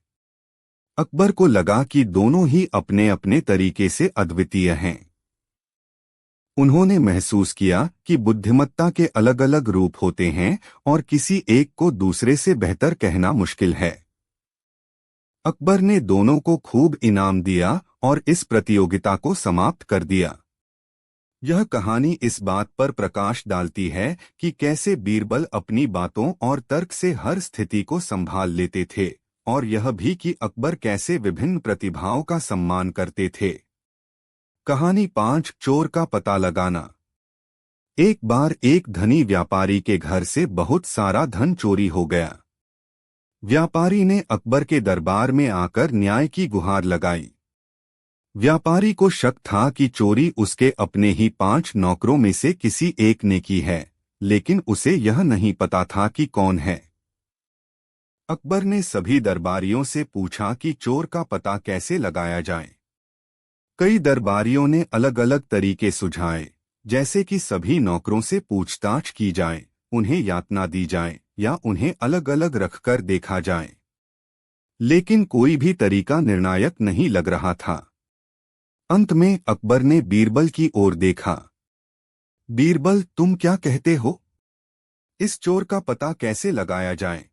अकबर को लगा कि दोनों ही अपने अपने तरीके से अद्वितीय हैं। उन्होंने महसूस किया कि बुद्धिमत्ता के अलग अलग रूप होते हैं और किसी एक को दूसरे से बेहतर कहना मुश्किल है। अकबर ने दोनों को खूब इनाम दिया और इस प्रतियोगिता को समाप्त कर दिया। यह कहानी इस बात पर प्रकाश डालती है कि कैसे बीरबल अपनी बातों और तर्क से हर स्थिति को संभाल लेते थे, और यह भी कि अकबर कैसे विभिन्न प्रतिभाओं का सम्मान करते थे। कहानी 5, चोर का पता लगाना। एक बार एक धनी व्यापारी के घर से बहुत सारा धन चोरी हो गया। व्यापारी ने अकबर के दरबार में आकर न्याय की गुहार लगाई। व्यापारी को शक था कि चोरी उसके अपने ही 5 नौकरों में से किसी एक ने की है, लेकिन उसे यह नहीं पता था कि कौन है। अकबर ने सभी दरबारियों से पूछा कि चोर का पता कैसे लगाया जाए। कई दरबारियों ने अलग अलग तरीके सुझाए, जैसे कि सभी नौकरों से पूछताछ की जाए, उन्हें यातना दी जाए या उन्हें अलग अलग रखकर देखा जाए। लेकिन कोई भी तरीका निर्णायक नहीं लग रहा था। अंत में अकबर ने बीरबल की ओर देखा। बीरबल, तुम क्या कहते हो? इस चोर का पता कैसे लगाया जाए?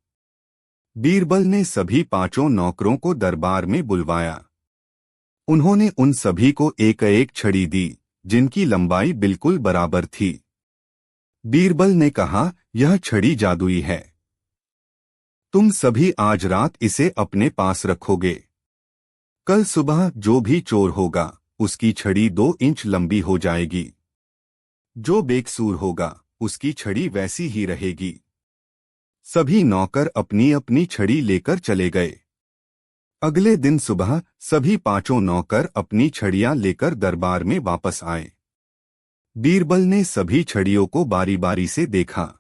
बीरबल ने सभी 5 नौकरों को दरबार में बुलवाया। उन्होंने उन सभी को एक एक छड़ी दी, जिनकी लंबाई बिल्कुल बराबर थी। बीरबल ने कहा, यह छड़ी जादुई है। तुम सभी आज रात इसे अपने पास रखोगे। कल सुबह जो भी चोर होगा, उसकी छड़ी 2 इंच लंबी हो जाएगी। जो बेकसूर होगा, उसकी छड़ी वैसी ही रहेगी। सभी नौकर अपनी अपनी छड़ी लेकर चले गए। अगले दिन सुबह सभी 5 नौकर अपनी छड़ियां लेकर दरबार में वापस आए। बीरबल ने सभी छड़ियों को बारी बारी से देखा।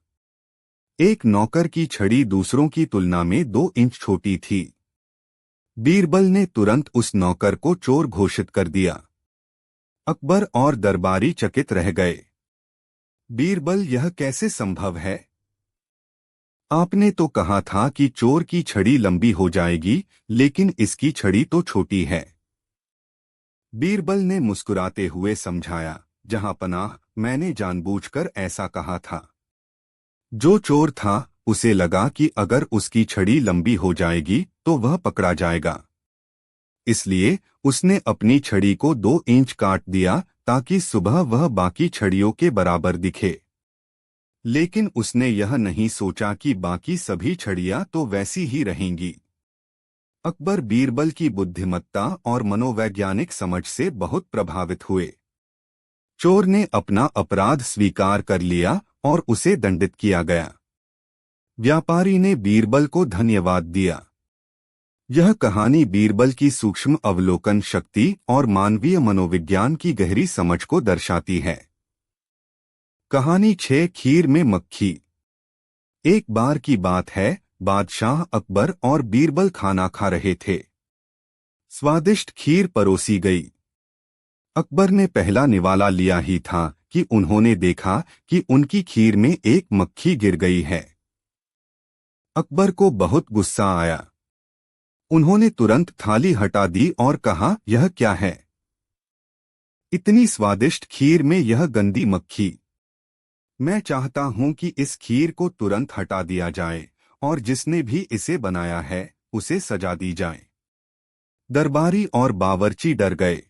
एक नौकर की छड़ी दूसरों की तुलना में 2 इंच छोटी थी। बीरबल ने तुरंत उस नौकर को चोर घोषित कर दिया। अकबर और दरबारी चकित रह गए। बीरबल, यह कैसे संभव है? आपने तो कहा था कि चोर की छड़ी लंबी हो जाएगी, लेकिन इसकी छड़ी तो छोटी है। बीरबल ने मुस्कुराते हुए समझाया, जहांपनाह, मैंने जानबूझकर ऐसा कहा था। जो चोर था, उसे लगा कि अगर उसकी छड़ी लंबी हो जाएगी तो वह पकड़ा जाएगा। इसलिए उसने अपनी छड़ी को 2 इंच काट दिया ताकि सुबह वह बाकी छड़ियों के बराबर दिखे। लेकिन उसने यह नहीं सोचा कि बाकी सभी छड़ियां तो वैसी ही रहेंगी। अकबर बीरबल की बुद्धिमत्ता और मनोवैज्ञानिक समझ से बहुत प्रभावित हुए। चोर ने अपना अपराध स्वीकार कर लिया और उसे दंडित किया गया। व्यापारी ने बीरबल को धन्यवाद दिया। यह कहानी बीरबल की सूक्ष्म अवलोकन शक्ति और मानवीय मनोविज्ञान की गहरी समझ को दर्शाती है। कहानी 6, खीर में मक्खी। एक बार की बात है, बादशाह अकबर और बीरबल खाना खा रहे थे। स्वादिष्ट खीर परोसी गई। अकबर ने पहला निवाला लिया ही था कि उन्होंने देखा कि उनकी खीर में एक मक्खी गिर गई है। अकबर को बहुत गुस्सा आया। उन्होंने तुरंत थाली हटा दी और कहा, यह क्या है? इतनी स्वादिष्ट खीर में यह गंदी मक्खी। मैं चाहता हूं कि इस खीर को तुरंत हटा दिया जाए और जिसने भी इसे बनाया है उसे सजा दी जाए। दरबारी और बावर्ची डर गए।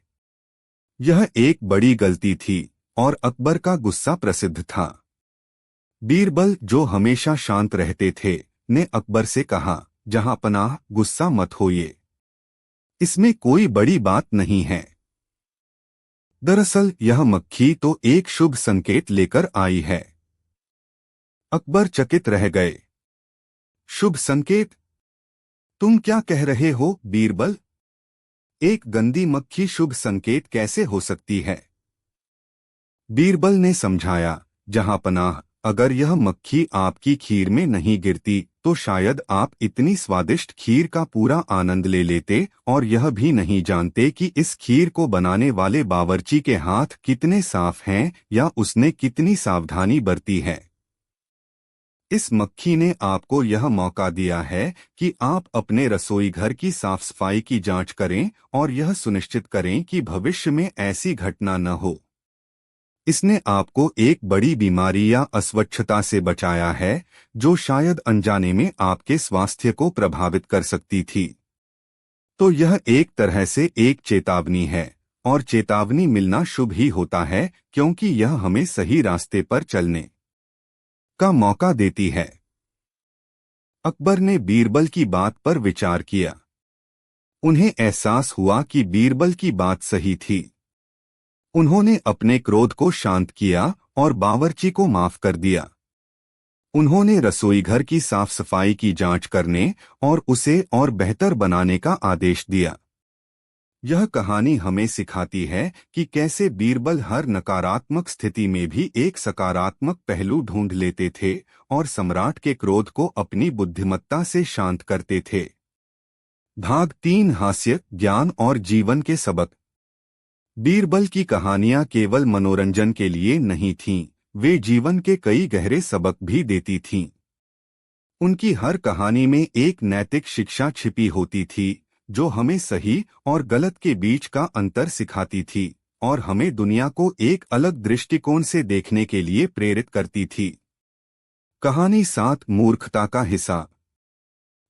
यह एक बड़ी गलती थी और अकबर का गुस्सा प्रसिद्ध था। बीरबल, जो हमेशा शांत रहते थे, ने अकबर से कहा, जहां पनाह, गुस्सा मत होइए। इसमें कोई बड़ी बात नहीं है। दरअसल यह मक्खी तो एक शुभ संकेत लेकर आई है। अकबर चकित रह गए। शुभ संकेत? तुम क्या कह रहे हो बीरबल? एक गंदी मक्खी शुभ संकेत कैसे हो सकती है? बीरबल ने समझाया, जहां पनाह, अगर यह मक्खी आपकी खीर में नहीं गिरती तो शायद आप इतनी स्वादिष्ट खीर का पूरा आनंद ले लेते और यह भी नहीं जानते कि इस खीर को बनाने वाले बावर्ची के हाथ कितने साफ हैं या उसने कितनी सावधानी बरती है। इस मक्खी ने आपको यह मौका दिया है कि आप अपने रसोई घर की साफ सफाई की जांच करें और यह सुनिश्चित करें कि भविष्य में ऐसी घटना न हो। इसने आपको एक बड़ी बीमारी या अस्वच्छता से बचाया है जो शायद अनजाने में आपके स्वास्थ्य को प्रभावित कर सकती थी। तो यह एक तरह से एक चेतावनी है और चेतावनी मिलना शुभ ही होता है क्योंकि यह हमें सही रास्ते पर चलने का मौका देती है। अकबर ने बीरबल की बात पर विचार किया। उन्हें एहसास हुआ कि बीरबल की बात सही थी। उन्होंने अपने क्रोध को शांत किया और बावर्ची को माफ कर दिया। उन्होंने रसोई घर की साफ सफाई की जांच करने और उसे और बेहतर बनाने का आदेश दिया। यह कहानी हमें सिखाती है कि कैसे बीरबल हर नकारात्मक स्थिति में भी एक सकारात्मक पहलू ढूंढ लेते थे और सम्राट के क्रोध को अपनी बुद्धिमत्ता से शांत करते थे। भाग 3, हास्य, ज्ञान और जीवन के सबक। बीरबल की कहानियां केवल मनोरंजन के लिए नहीं थीं, वे जीवन के कई गहरे सबक भी देती थीं। उनकी हर कहानी में एक नैतिक शिक्षा छिपी होती थी जो हमें सही और गलत के बीच का अंतर सिखाती थी और हमें दुनिया को एक अलग दृष्टिकोण से देखने के लिए प्रेरित करती थी। कहानी 7, मूर्खता का हिस्सा।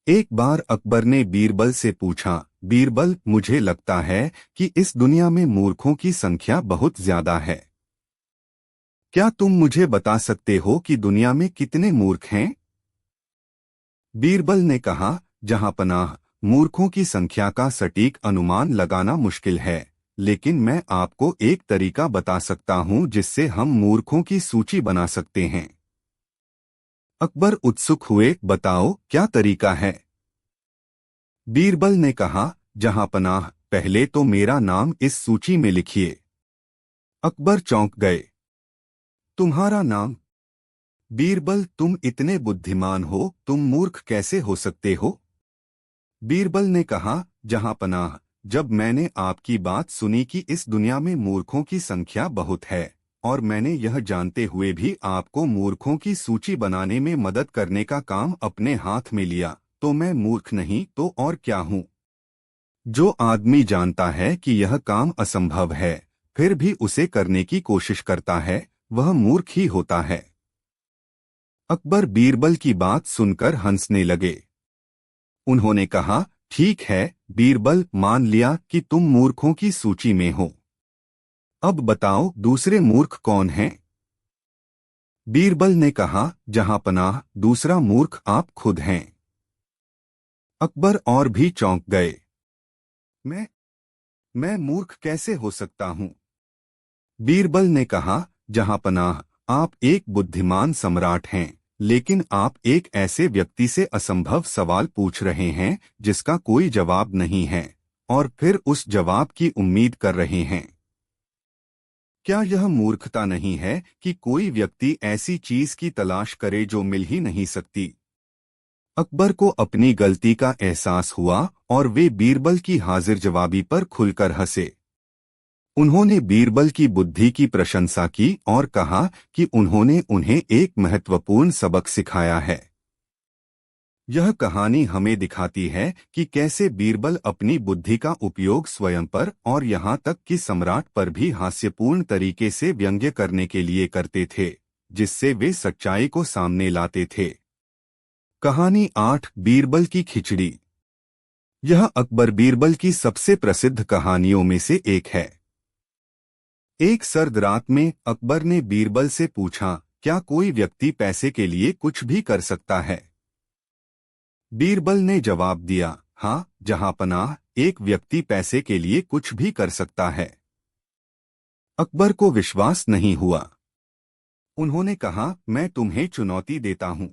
एक बार अकबर ने बीरबल से पूछा, बीरबल, मुझे लगता है कि इस दुनिया में मूर्खों की संख्या बहुत ज्यादा है। क्या तुम मुझे बता सकते हो कि दुनिया में कितने मूर्ख हैं? बीरबल ने कहा, जहां पनाह, मूर्खों की संख्या का सटीक अनुमान लगाना मुश्किल है, लेकिन मैं आपको एक तरीका बता सकता हूं जिससे हम मूर्खों की सूची बना सकते हैं। अकबर उत्सुक हुए, बताओ क्या तरीका है? बीरबल ने कहा, जहां पनाह, पहले तो मेरा नाम इस सूची में लिखिए। अकबर चौंक गए। तुम्हारा नाम? बीरबल, तुम इतने बुद्धिमान हो, तुम मूर्ख कैसे हो सकते हो? बीरबल ने कहा, जहां पनाह, जब मैंने आपकी बात सुनी कि इस दुनिया में मूर्खों की संख्या बहुत है और मैंने यह जानते हुए भी आपको मूर्खों की सूची बनाने में मदद करने का काम अपने हाथ में लिया, तो मैं मूर्ख नहीं तो और क्या हूं? जो आदमी जानता है कि यह काम असंभव है फिर भी उसे करने की कोशिश करता है, वह मूर्ख ही होता है। अकबर बीरबल की बात सुनकर हंसने लगे। उन्होंने कहा, ठीक है बीरबल, मान लिया कि तुम मूर्खों की सूची में हो। अब बताओ दूसरे मूर्ख कौन हैं? बीरबल ने कहा, जहां पनाह, दूसरा मूर्ख आप खुद हैं। अकबर और भी चौंक गए। मैं मूर्ख कैसे हो सकता हूं? बीरबल ने कहा, जहां पनाह, आप एक बुद्धिमान सम्राट हैं, लेकिन आप एक ऐसे व्यक्ति से असंभव सवाल पूछ रहे हैं जिसका कोई जवाब नहीं है और फिर उस जवाब की उम्मीद कर रहे हैं। क्या यह मूर्खता नहीं है कि कोई व्यक्ति ऐसी चीज की तलाश करे जो मिल ही नहीं सकती? अकबर को अपनी गलती का एहसास हुआ और वे बीरबल की हाजिर जवाबी पर खुलकर हंसे। उन्होंने बीरबल की बुद्धि की प्रशंसा की और कहा कि उन्होंने उन्हें एक महत्वपूर्ण सबक सिखाया है। यह कहानी हमें दिखाती है कि कैसे बीरबल अपनी बुद्धि का उपयोग स्वयं पर और यहाँ तक कि सम्राट पर भी हास्यपूर्ण तरीके से व्यंग्य करने के लिए करते थे। जिससे वे सच्चाई को सामने लाते थे। कहानी 8, बीरबल की खिचड़ी। यह अकबर बीरबल की सबसे प्रसिद्ध कहानियों में से एक है। एक सर्द रात में अकबर ने बीरबल से पूछा, क्या कोई व्यक्ति पैसे के लिए कुछ भी कर सकता है? बीरबल ने जवाब दिया, हाँ जहांपनाह, एक व्यक्ति पैसे के लिए कुछ भी कर सकता है। अकबर को विश्वास नहीं हुआ। उन्होंने कहा, मैं तुम्हें चुनौती देता हूं।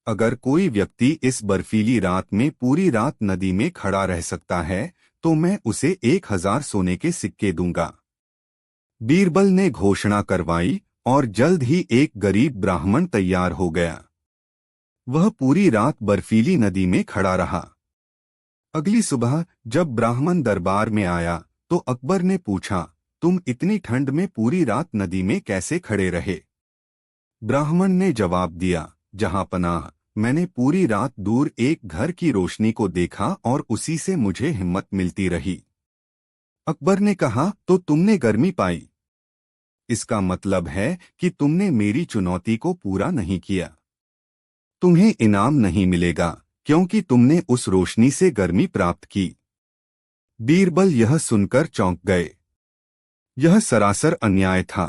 अगर कोई व्यक्ति इस बर्फीली रात में पूरी रात नदी में खड़ा रह सकता है तो मैं उसे 1000 सोने के सिक्के दूंगा। बीरबल ने घोषणा करवाई और जल्द ही एक गरीब ब्राह्मण तैयार हो गया। वह पूरी रात बर्फीली नदी में खड़ा रहा। अगली सुबह जब ब्राह्मण दरबार में आया तो अकबर ने पूछा, तुम इतनी ठंड में पूरी रात नदी में कैसे खड़े रहे? ब्राह्मण ने जवाब दिया, जहांपनाह, मैंने पूरी रात दूर एक घर की रोशनी को देखा और उसी से मुझे हिम्मत मिलती रही। अकबर ने कहा, तो तुमने गर्मी पाई? इसका मतलब है कि तुमने मेरी चुनौती को पूरा नहीं किया। तुम्हें इनाम नहीं मिलेगा क्योंकि तुमने उस रोशनी से गर्मी प्राप्त की। बीरबल यह सुनकर चौंक गए। यह सरासर अन्याय था।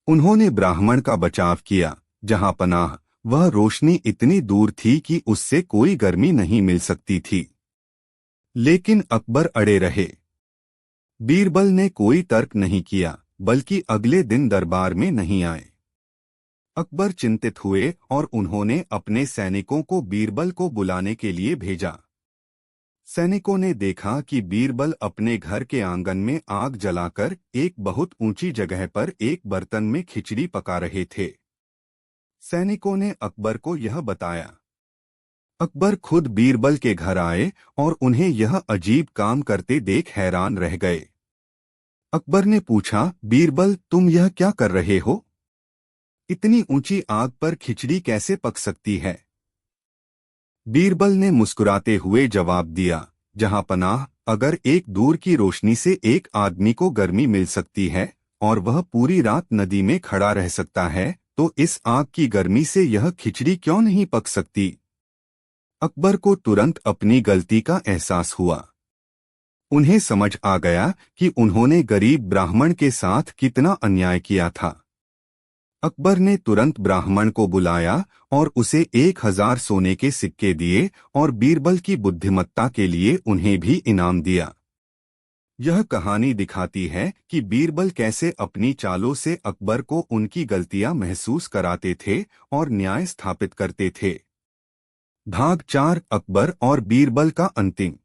उन्होंने ब्राह्मण का बचाव किया। जहांपनाह, वह रोशनी इतनी दूर थी कि उससे कोई गर्मी नहीं मिल सकती थी। लेकिन अकबर अड़े रहे। बीरबल ने कोई तर्क नहीं किया, बल्कि अगले दिन दरबार में नहीं आए। अकबर चिंतित हुए और उन्होंने अपने सैनिकों को बीरबल को बुलाने के लिए भेजा। सैनिकों ने देखा कि बीरबल अपने घर के आंगन में आग जलाकर एक बहुत ऊंची जगह पर एक बर्तन में खिचड़ी पका रहे थे। सैनिकों ने अकबर को यह बताया। अकबर खुद बीरबल के घर आए और उन्हें यह अजीब काम करते देख हैरान रह गए। अकबर ने पूछा, बीरबल, तुम यह क्या कर रहे हो? इतनी ऊंची आग पर खिचड़ी कैसे पक सकती है? बीरबल ने मुस्कुराते हुए जवाब दिया, जहांपनाह, अगर एक दूर की रोशनी से एक आदमी को गर्मी मिल सकती है और वह पूरी रात नदी में खड़ा रह सकता है तो इस आग की गर्मी से यह खिचड़ी क्यों नहीं पक सकती? अकबर को तुरंत अपनी गलती का एहसास हुआ। उन्हें समझ आ गया कि उन्होंने गरीब ब्राह्मण के साथ कितना अन्याय किया था। अकबर ने तुरंत ब्राह्मण को बुलाया और उसे 1000 सोने के सिक्के दिए और बीरबल की बुद्धिमत्ता के लिए उन्हें भी इनाम दिया। यह कहानी दिखाती है कि बीरबल कैसे अपनी चालों से अकबर को उनकी गलतियां महसूस कराते थे और न्याय स्थापित करते थे। भाग 4, अकबर और बीरबल का अंतिम।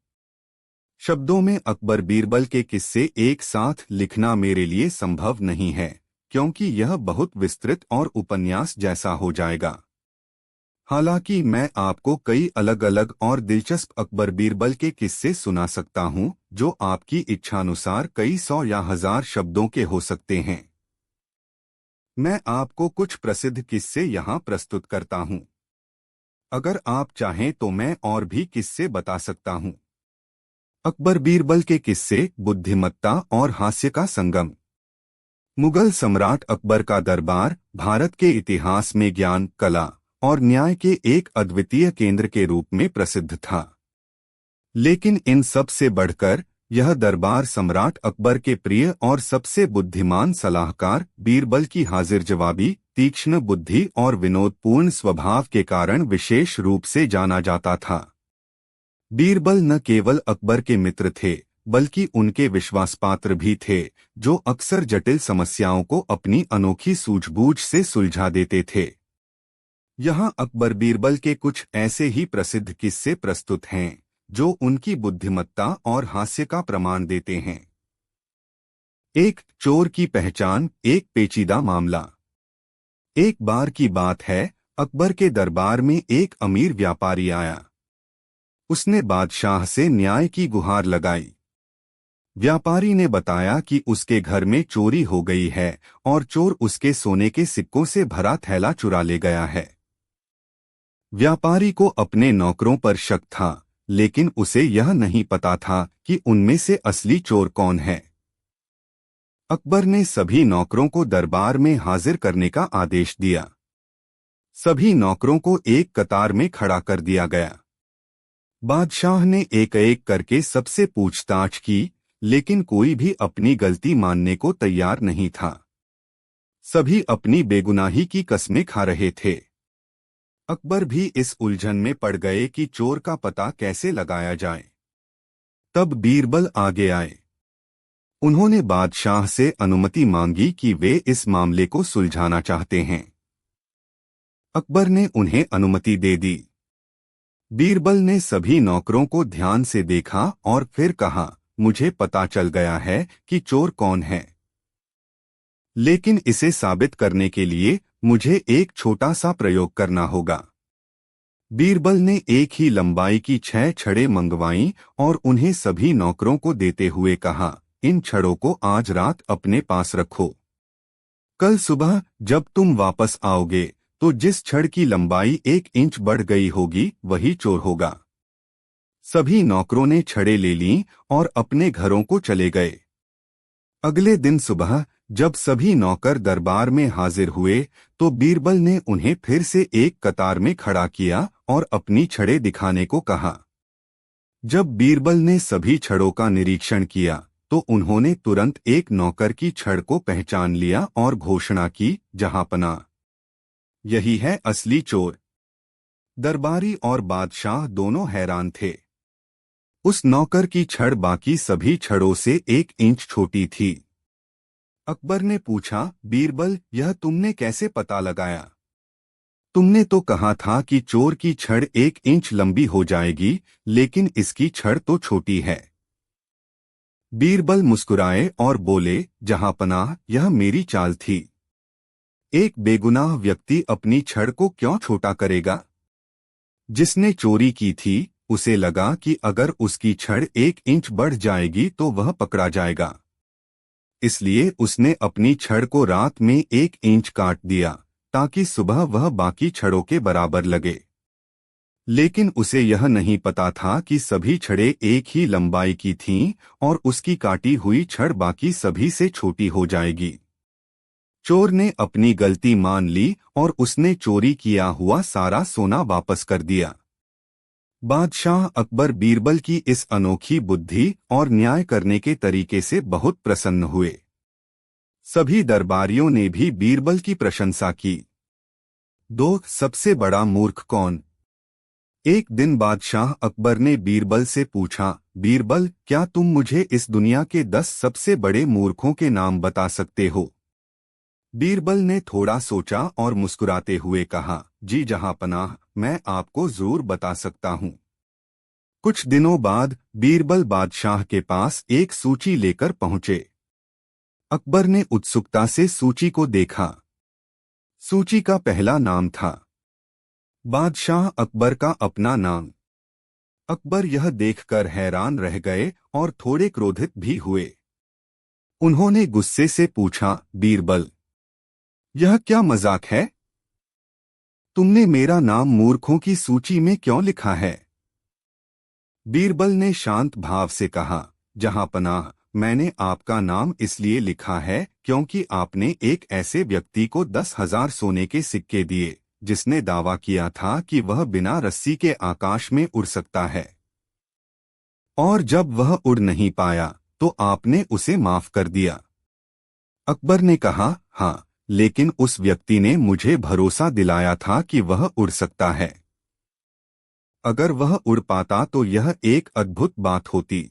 शब्दों में अकबर बीरबल के किस्से एक साथ लिखना मेरे लिए संभव नहीं है क्योंकि यह बहुत विस्तृत और उपन्यास जैसा हो जाएगा। हालांकि मैं आपको कई अलग अलग और दिलचस्प अकबर बीरबल के किस्से सुना सकता हूं जो आपकी इच्छानुसार कई 100 या 1000 शब्दों के हो सकते हैं। मैं आपको कुछ प्रसिद्ध किस्से यहां प्रस्तुत करता हूं। अगर आप चाहें तो मैं और भी किस्से बता सकता हूं। अकबर बीरबल के किस्से, बुद्धिमत्ता और हास्य का संगम। मुगल सम्राट अकबर का दरबार भारत के इतिहास में ज्ञान, कला और न्याय के एक अद्वितीय केंद्र के रूप में प्रसिद्ध था। लेकिन इन सब से बढ़कर यह दरबार सम्राट अकबर के प्रिय और सबसे बुद्धिमान सलाहकार बीरबल की हाजिर जवाबी, तीक्ष्ण बुद्धि और विनोदपूर्ण स्वभाव के कारण विशेष रूप से जाना जाता था। बीरबल न केवल अकबर के मित्र थे बल्कि उनके विश्वासपात्र भी थे जो अक्सर जटिल समस्याओं को अपनी अनोखी सूझबूझ से सुलझा देते थे। यहाँ अकबर बीरबल के कुछ ऐसे ही प्रसिद्ध किस्से प्रस्तुत हैं जो उनकी बुद्धिमत्ता और हास्य का प्रमाण देते हैं। 1. चोर की पहचान, एक पेचीदा मामला। एक बार की बात है, अकबर के दरबार में एक अमीर व्यापारी आया। उसने बादशाह से न्याय की गुहार लगाई। व्यापारी ने बताया कि उसके घर में चोरी हो गई है और चोर उसके सोने के सिक्कों से भरा थैला चुरा ले गया है। व्यापारी को अपने नौकरों पर शक था, लेकिन उसे यह नहीं पता था कि उनमें से असली चोर कौन है। अकबर ने सभी नौकरों को दरबार में हाजिर करने का आदेश दिया। सभी नौकरों को एक कतार में खड़ा कर दिया गया। बादशाह ने एक एक करके सबसे पूछताछ की, लेकिन कोई भी अपनी गलती मानने को तैयार नहीं था। सभी अपनी बेगुनाही की कस्में खा रहे थे। अकबर भी इस उलझन में पड़ गए कि चोर का पता कैसे लगाया जाए। तब बीरबल आगे आए। उन्होंने बादशाह से अनुमति मांगी कि वे इस मामले को सुलझाना चाहते हैं। अकबर ने उन्हें अनुमति दे दी। बीरबल ने सभी नौकरों को ध्यान से देखा और फिर कहा, मुझे पता चल गया है कि चोर कौन है, लेकिन इसे साबित करने के लिए मुझे एक छोटा सा प्रयोग करना होगा। बीरबल ने एक ही लंबाई की 6 छड़ें मंगवाईं और उन्हें सभी नौकरों को देते हुए कहा, इन छड़ों को आज रात अपने पास रखो। कल सुबह जब तुम वापस आओगे तो जिस छड़ की लंबाई 1 इंच बढ़ गई होगी वही चोर होगा। सभी नौकरों ने छड़ें ले लीं और अपने घरों को चले गए। अगले दिन सुबह जब सभी नौकर दरबार में हाजिर हुए तो बीरबल ने उन्हें फिर से एक कतार में खड़ा किया और अपनी छड़ें दिखाने को कहा। जब बीरबल ने सभी छड़ों का निरीक्षण किया तो उन्होंने तुरंत एक नौकर की छड़ को पहचान लिया और घोषणा की, जहांपनाह, यही है असली चोर। दरबारी और बादशाह दोनों हैरान थे। उस नौकर की छड़ बाकी सभी छड़ों से 1 इंच छोटी थी। अकबर ने पूछा, बीरबल, यह तुमने कैसे पता लगाया? तुमने तो कहा था कि चोर की छड़ 1 इंच लंबी हो जाएगी, लेकिन इसकी छड़ तो छोटी है। बीरबल मुस्कुराए और बोले, जहांपनाह, यह मेरी चाल थी। एक बेगुनाह व्यक्ति अपनी छड़ को क्यों छोटा करेगा? जिसने चोरी की थी उसे लगा कि अगर उसकी छड़ 1 इंच बढ़ जाएगी तो वह पकड़ा जाएगा, इसलिए उसने अपनी छड़ को रात में 1 इंच काट दिया ताकि सुबह वह बाकी छड़ों के बराबर लगे। लेकिन उसे यह नहीं पता था कि सभी छड़ें एक ही लंबाई की थीं और उसकी काटी हुई छड़ बाकी सभी से छोटी हो जाएगी। चोर ने अपनी गलती मान ली और उसने चोरी किया हुआ सारा सोना वापस कर दिया। बादशाह अकबर बीरबल की इस अनोखी बुद्धि और न्याय करने के तरीके से बहुत प्रसन्न हुए। सभी दरबारियों ने भी बीरबल की प्रशंसा की। 2. सबसे बड़ा मूर्ख कौन? एक दिन बादशाह अकबर ने बीरबल से पूछा, बीरबल, क्या तुम मुझे इस दुनिया के 10 सबसे बड़े मूर्खों के नाम बता सकते हो? बीरबल ने थोड़ा सोचा और मुस्कुराते हुए कहा, जी जहांपनाह, मैं आपको जरूर बता सकता हूँ। कुछ दिनों बाद बीरबल बादशाह के पास एक सूची लेकर पहुंचे। अकबर ने उत्सुकता से सूची को देखा। सूची का पहला नाम था बादशाह अकबर का अपना नाम। अकबर यह देखकर हैरान रह गए और थोड़े क्रोधित भी हुए। उन्होंने गुस्से से पूछा, बीरबल, यह क्या मजाक है? तुमने मेरा नाम मूर्खों की सूची में क्यों लिखा है? बीरबल ने शांत भाव से कहा, जहांपनाह, मैंने आपका नाम इसलिए लिखा है क्योंकि आपने एक ऐसे व्यक्ति को 10,000 सोने के सिक्के दिए जिसने दावा किया था कि वह बिना रस्सी के आकाश में उड़ सकता है, और जब वह उड़ नहीं पाया तो आपने उसे माफ कर दिया। अकबर ने कहा, हाँ, लेकिन उस व्यक्ति ने मुझे भरोसा दिलाया था कि वह उड़ सकता है। अगर वह उड़ पाता तो यह एक अद्भुत बात होती।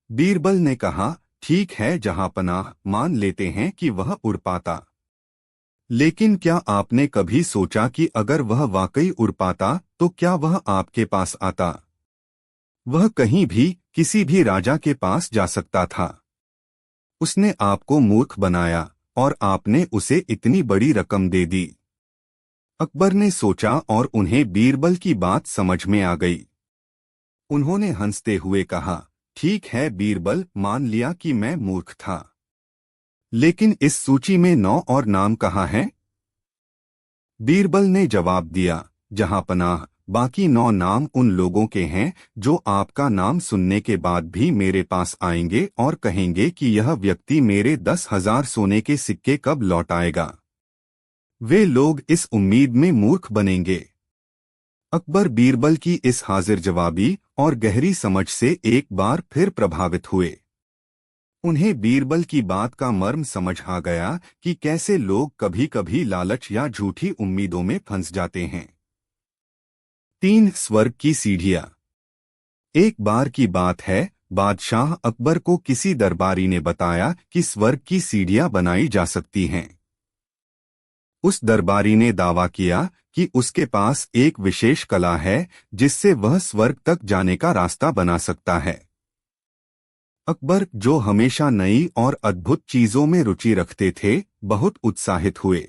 बीरबल ने कहा, ठीक है जहांपनाह, मान लेते हैं कि वह उड़ पाता, लेकिन क्या आपने कभी सोचा कि अगर वह वाकई उड़ पाता तो क्या वह आपके पास आता? वह कहीं भी किसी भी राजा के पास जा सकता था। उसने आपको मूर्ख बनाया और आपने उसे इतनी बड़ी रकम दे दी। अकबर ने सोचा और उन्हें बीरबल की बात समझ में आ गई। उन्होंने हंसते हुए कहा, ठीक है बीरबल, मान लिया कि मैं मूर्ख था, लेकिन इस सूची में 9 और नाम कहाँ हैं? बीरबल ने जवाब दिया, जहांपनाह, बाकी 9 नाम उन लोगों के हैं जो आपका नाम सुनने के बाद भी मेरे पास आएंगे और कहेंगे कि यह व्यक्ति मेरे 10,000 सोने के सिक्के कब लौटाएगा। वे लोग इस उम्मीद में मूर्ख बनेंगे। अकबर बीरबल की इस हाजिर जवाबी और गहरी समझ से एक बार फिर प्रभावित हुए। उन्हें बीरबल की बात का मर्म समझ आ गया कि कैसे लोग कभी कभी लालच या झूठी उम्मीदों में फंस जाते हैं। 3 स्वर्ग की सीढ़ियां। एक बार की बात है, बादशाह अकबर को किसी दरबारी ने बताया कि स्वर्ग की सीढ़ियां बनाई जा सकती हैं। उस दरबारी ने दावा किया कि उसके पास एक विशेष कला है जिससे वह स्वर्ग तक जाने का रास्ता बना सकता है। अकबर, जो हमेशा नई और अद्भुत चीजों में रुचि रखते थे, बहुत उत्साहित हुए।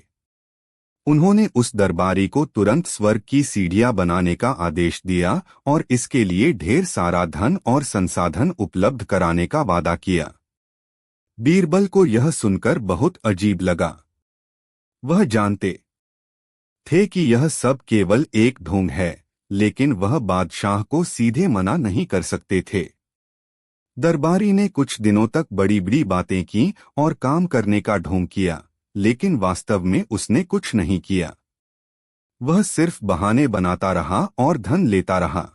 उन्होंने उस दरबारी को तुरंत स्वर्ग की सीढ़ियां बनाने का आदेश दिया और इसके लिए ढेर सारा धन और संसाधन उपलब्ध कराने का वादा किया। बीरबल को यह सुनकर बहुत अजीब लगा। वह जानते थे कि यह सब केवल एक ढोंग है, लेकिन वह बादशाह को सीधे मना नहीं कर सकते थे। दरबारी ने कुछ दिनों तक बड़ी बड़ी बातें की और काम करने का ढोंग किया, लेकिन वास्तव में उसने कुछ नहीं किया। वह सिर्फ बहाने बनाता रहा और धन लेता रहा।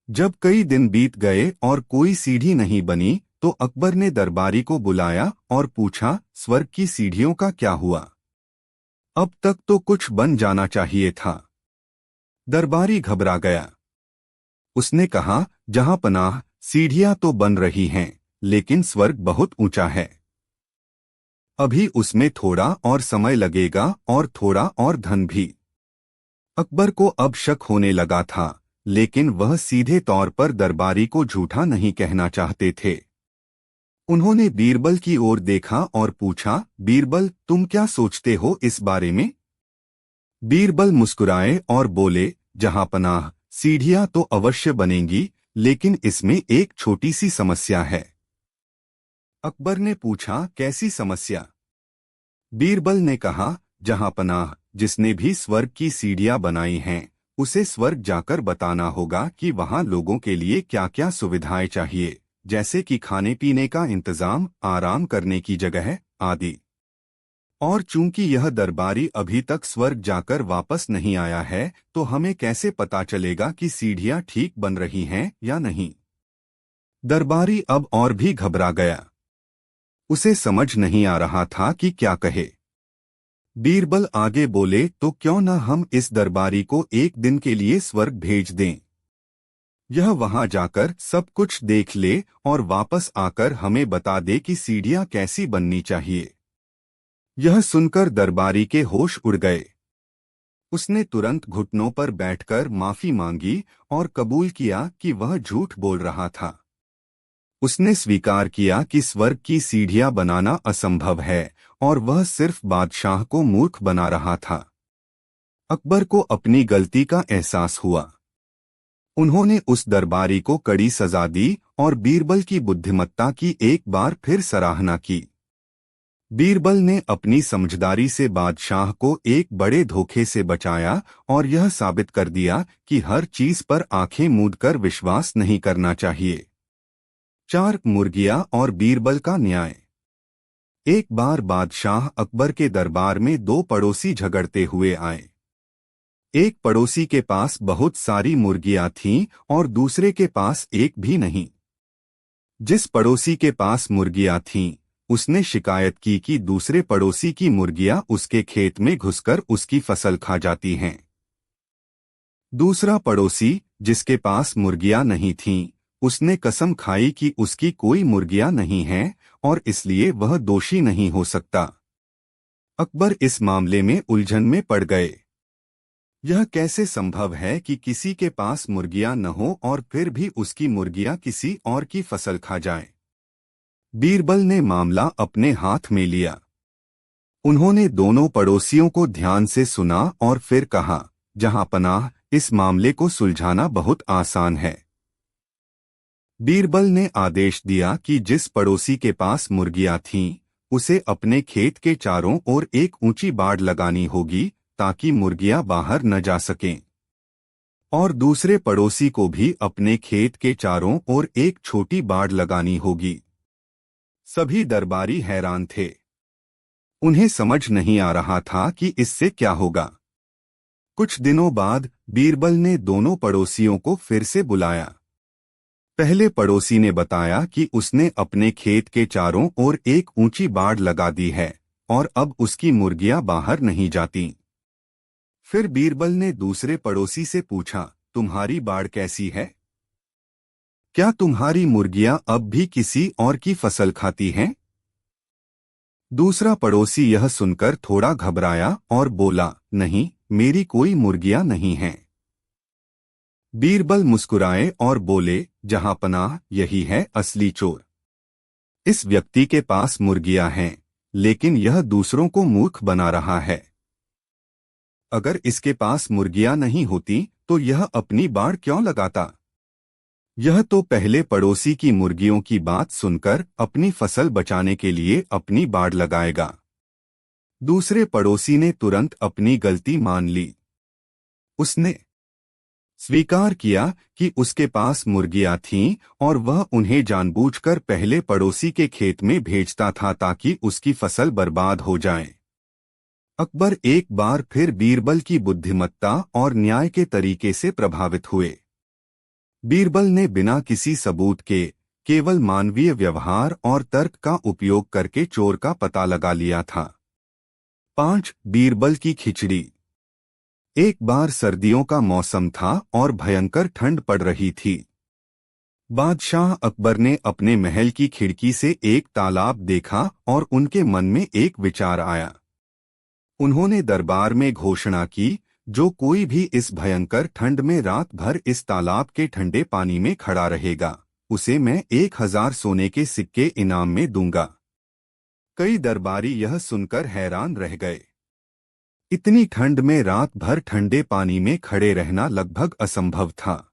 जब कई दिन बीत गए और कोई सीढ़ी नहीं बनी, तो अकबर ने दरबारी को बुलाया और पूछा, स्वर्ग की सीढ़ियों का क्या हुआ? अब तक तो कुछ बन जाना चाहिए था। दरबारी घबरा गया। उसने कहा, जहां पनाह, सीढ़ियां तो बन रही हैं, लेकिन स्वर्ग बहुत ऊंचा है। अभी उसमें थोड़ा और समय लगेगा और थोड़ा और धन भी। अकबर को अब शक होने लगा था, लेकिन वह सीधे तौर पर दरबारी को झूठा नहीं कहना चाहते थे। उन्होंने बीरबल की ओर देखा और पूछा, बीरबल, तुम क्या सोचते हो इस बारे में? बीरबल मुस्कुराए और बोले, जहां पनाह, सीढ़ियां तो अवश्य बनेंगी, लेकिन इसमें एक छोटी सी समस्या है। अकबर ने पूछा, कैसी समस्या? बीरबल ने कहा, जहां पनाह, जिसने भी स्वर्ग की सीढ़ियां बनाई हैं, उसे स्वर्ग जाकर बताना होगा कि वहां लोगों के लिए क्या क्या सुविधाएं चाहिए, जैसे कि खाने पीने का इंतजाम, आराम करने की जगह आदि। और चूंकि यह दरबारी अभी तक स्वर्ग जाकर वापस नहीं आया है, तो हमें कैसे पता चलेगा कि सीढ़ियां ठीक बन रही हैं या नहीं? दरबारी अब और भी घबरा गया। उसे समझ नहीं आ रहा था कि क्या कहे। बीरबल आगे बोले, तो क्यों न हम इस दरबारी को एक दिन के लिए स्वर्ग भेज दें। यह वहां जाकर सब कुछ देख ले और वापस आकर हमें बता दे कि सीढ़ियां कैसी बननी चाहिए। यह सुनकर दरबारी के होश उड़ गए। उसने तुरंत घुटनों पर बैठकर माफी मांगी और कबूल किया कि वह झूठ बोल रहा था। उसने स्वीकार किया कि स्वर्ग की सीढ़ियां बनाना असंभव है और वह सिर्फ बादशाह को मूर्ख बना रहा था। अकबर को अपनी गलती का एहसास हुआ। उन्होंने उस दरबारी को कड़ी सजा दी और बीरबल की बुद्धिमत्ता की एक बार फिर सराहना की। बीरबल ने अपनी समझदारी से बादशाह को एक बड़े धोखे से बचाया और यह साबित कर दिया कि हर चीज पर आंखें मूंदकर विश्वास नहीं करना चाहिए। 4 मुर्गियां और बीरबल का न्याय। एक बार बादशाह अकबर के दरबार में 2 पड़ोसी झगड़ते हुए आए। एक पड़ोसी के पास बहुत सारी मुर्गियां थीं और दूसरे के पास एक भी नहीं। जिस पड़ोसी के पास मुर्गियां थीं, उसने शिकायत की कि दूसरे पड़ोसी की मुर्गियां उसके खेत में घुसकर उसकी फसल खा जाती हैं। दूसरा पड़ोसी, जिसके पास मुर्गियां नहीं थीं, उसने कसम खाई कि उसकी कोई मुर्गियां नहीं हैं और इसलिए वह दोषी नहीं हो सकता। अकबर इस मामले में उलझन में पड़ गए। यह कैसे संभव है कि किसी के पास मुर्गियां न हो और फिर भी उसकी मुर्गियां किसी और की फसल खा जाएं? बीरबल ने मामला अपने हाथ में लिया। उन्होंने दोनों पड़ोसियों को ध्यान से सुना और फिर कहा, जहां पनाह, इस मामले को सुलझाना बहुत आसान है। बीरबल ने आदेश दिया कि जिस पड़ोसी के पास मुर्गियां थीं, उसे अपने खेत के चारों ओर एक ऊंची बाड़ लगानी होगी ताकि मुर्गियां बाहर न जा सकें। और दूसरे पड़ोसी को भी अपने खेत के चारों ओर एक छोटी बाड़ लगानी होगी। सभी दरबारी हैरान थे। उन्हें समझ नहीं आ रहा था कि इससे क्या होगा। कुछ दिनों बाद बीरबल ने दोनों पड़ोसियों को फिर से बुलाया। पहले पड़ोसी ने बताया कि उसने अपने खेत के चारों ओर एक ऊंची बाड़ लगा दी है और अब उसकी मुर्गियां बाहर नहीं जाती। फिर बीरबल ने दूसरे पड़ोसी से पूछा, तुम्हारी बाड़ कैसी है? क्या तुम्हारी मुर्गियां अब भी किसी और की फसल खाती हैं? दूसरा पड़ोसी यह सुनकर थोड़ा घबराया और बोला, नहीं, मेरी कोई मुर्गियां नहीं हैं। बीरबल मुस्कुराए और बोले, जहां पनाह यही है असली चोर। इस व्यक्ति के पास मुर्गियां हैं, लेकिन यह दूसरों को मूर्ख बना रहा है। अगर इसके पास मुर्गियां नहीं होती तो यह अपनी बाड़ क्यों लगाता? यह तो पहले पड़ोसी की मुर्गियों की बात सुनकर अपनी फसल बचाने के लिए अपनी बाड़ लगाएगा। दूसरे पड़ोसी ने तुरंत अपनी गलती मान ली। उसने स्वीकार किया कि उसके पास मुर्गियां थीं और वह उन्हें जानबूझकर पहले पड़ोसी के खेत में भेजता था ताकि उसकी फसल बर्बाद हो जाए। अकबर एक बार फिर बीरबल की बुद्धिमत्ता और न्याय के तरीके से प्रभावित हुए। बीरबल ने बिना किसी सबूत के केवल मानवीय व्यवहार और तर्क का उपयोग करके चोर का पता लगा लिया था। 5. बीरबल की खिचड़ी। एक बार सर्दियों का मौसम था और भयंकर ठंड पड़ रही थी। बादशाह अकबर ने अपने महल की खिड़की से एक तालाब देखा और उनके मन में एक विचार आया। उन्होंने दरबार में घोषणा की, जो कोई भी इस भयंकर ठंड में रात भर इस तालाब के ठंडे पानी में खड़ा रहेगा, उसे मैं 1000 सोने के सिक्के इनाम में दूंगा। कई दरबारी यह सुनकर हैरान रह गए। इतनी ठंड में रात भर ठंडे पानी में खड़े रहना लगभग असंभव था।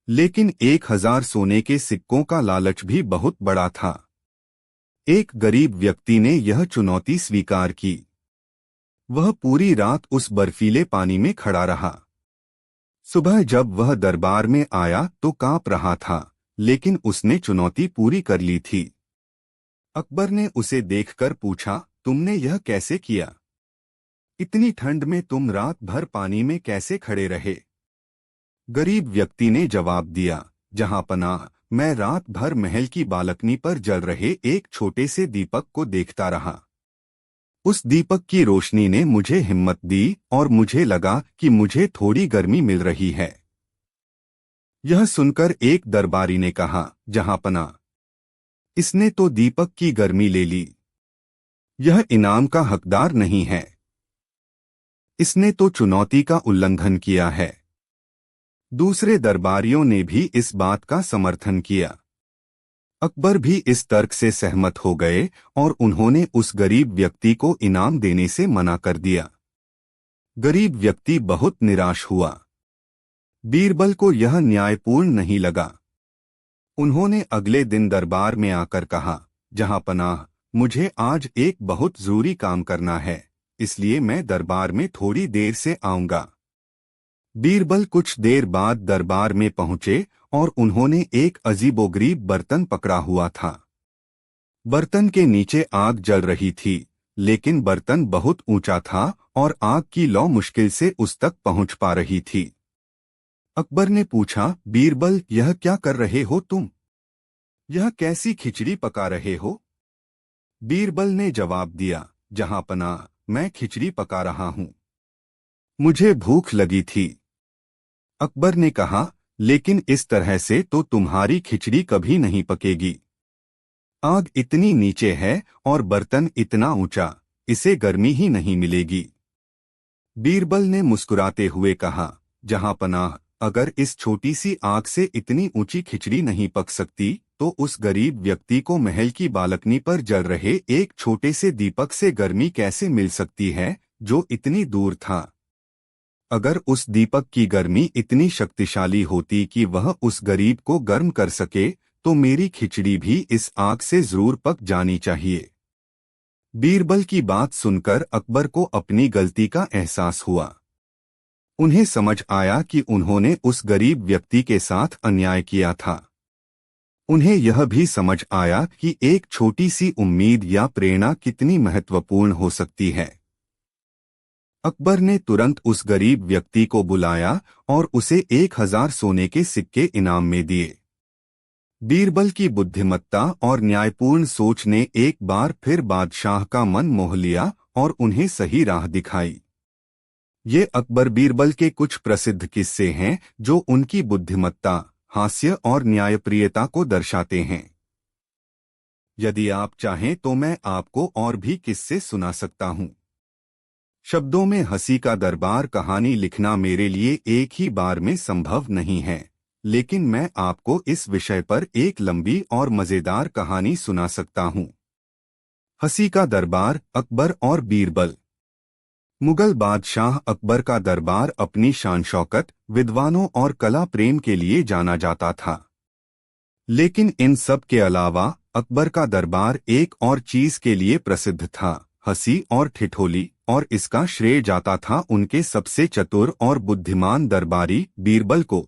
लेकिन 1000 सोने के सिक्कों का लालच भी बहुत बड़ा था। एक गरीब व्यक्ति ने यह चुनौती स्वीकार की। वह पूरी रात उस बर्फीले पानी में खड़ा रहा। सुबह जब वह दरबार में आया तो कांप रहा था, लेकिन उसने चुनौती पूरी कर ली थी। अकबर ने उसे देखकर पूछा, तुमने यह कैसे किया? इतनी ठंड में तुम रात भर पानी में कैसे खड़े रहे? गरीब व्यक्ति ने जवाब दिया, जहां पनाह, मैं रात भर महल की बालकनी पर जल रहे एक छोटे से दीपक को देखता रहा। उस दीपक की रोशनी ने मुझे हिम्मत दी और मुझे लगा कि मुझे थोड़ी गर्मी मिल रही है। यह सुनकर एक दरबारी ने कहा, जहां पनाह, इसने तो दीपक की गर्मी ले ली। यह इनाम का हकदार नहीं है। इसने तो चुनौती का उल्लंघन किया है। दूसरे दरबारियों ने भी इस बात का समर्थन किया। अकबर भी इस तर्क से सहमत हो गए और उन्होंने उस गरीब व्यक्ति को इनाम देने से मना कर दिया। गरीब व्यक्ति बहुत निराश हुआ। बीरबल को यह न्यायपूर्ण नहीं लगा। उन्होंने अगले दिन दरबार में आकर कहा, जहां पनाह, मुझे आज एक बहुत जरूरी काम करना है, इसलिए मैं दरबार में थोड़ी देर से आऊंगा। बीरबल कुछ देर बाद दरबार में पहुंचे और उन्होंने एक अजीबोगरीब बर्तन पकड़ा हुआ था। बर्तन के नीचे आग जल रही थी, लेकिन बर्तन बहुत ऊंचा था और आग की लौ मुश्किल से उस तक पहुंच पा रही थी। अकबर ने पूछा, बीरबल, यह क्या कर रहे हो तुम? यह कैसी खिचड़ी पका रहे हो? बीरबल ने जवाब दिया, जहां पनाह, मैं खिचड़ी पका रहा हूं। मुझे भूख लगी थी। अकबर ने कहा, लेकिन इस तरह से तो तुम्हारी खिचड़ी कभी नहीं पकेगी। आग इतनी नीचे है और बर्तन इतना ऊंचा, इसे गर्मी ही नहीं मिलेगी। बीरबल ने मुस्कुराते हुए कहा, जहां पनाह, अगर इस छोटी सी आग से इतनी ऊंची खिचड़ी नहीं पक सकती तो उस गरीब व्यक्ति को महल की बालकनी पर जल रहे एक छोटे से दीपक से गर्मी कैसे मिल सकती है, जो इतनी दूर था? अगर उस दीपक की गर्मी इतनी शक्तिशाली होती कि वह उस गरीब को गर्म कर सके, तो मेरी खिचड़ी भी इस आग से जरूर पक जानी चाहिए। बीरबल की बात सुनकर अकबर को अपनी गलती का एहसास हुआ। उन्हें समझ आया कि उन्होंने उस गरीब व्यक्ति के साथ अन्याय किया था। उन्हें यह भी समझ आया कि एक छोटी सी उम्मीद या प्रेरणा कितनी महत्वपूर्ण हो सकती है। अकबर ने तुरंत उस गरीब व्यक्ति को बुलाया और उसे 1000 सोने के सिक्के इनाम में दिए। बीरबल की बुद्धिमत्ता और न्यायपूर्ण सोच ने एक बार फिर बादशाह का मन मोह लिया और उन्हें सही राह दिखाई। ये अकबर बीरबल के कुछ प्रसिद्ध किस्से हैं जो उनकी बुद्धिमत्ता, हास्य और न्यायप्रियता को दर्शाते हैं। यदि आप चाहें तो मैं आपको और भी किस्से सुना सकता हूं। शब्दों में हंसी का दरबार कहानी लिखना मेरे लिए एक ही बार में संभव नहीं है, लेकिन मैं आपको इस विषय पर एक लंबी और मजेदार कहानी सुना सकता हूं। हंसी का दरबार, अकबर और बीरबल। मुगल बादशाह अकबर का दरबार अपनी शान शौकत, विद्वानों और कला प्रेम के लिए जाना जाता था। लेकिन इन सब के अलावा अकबर का दरबार एक और चीज के लिए प्रसिद्ध था, हंसी और ठिठोली, और इसका श्रेय जाता था उनके सबसे चतुर और बुद्धिमान दरबारी बीरबल को।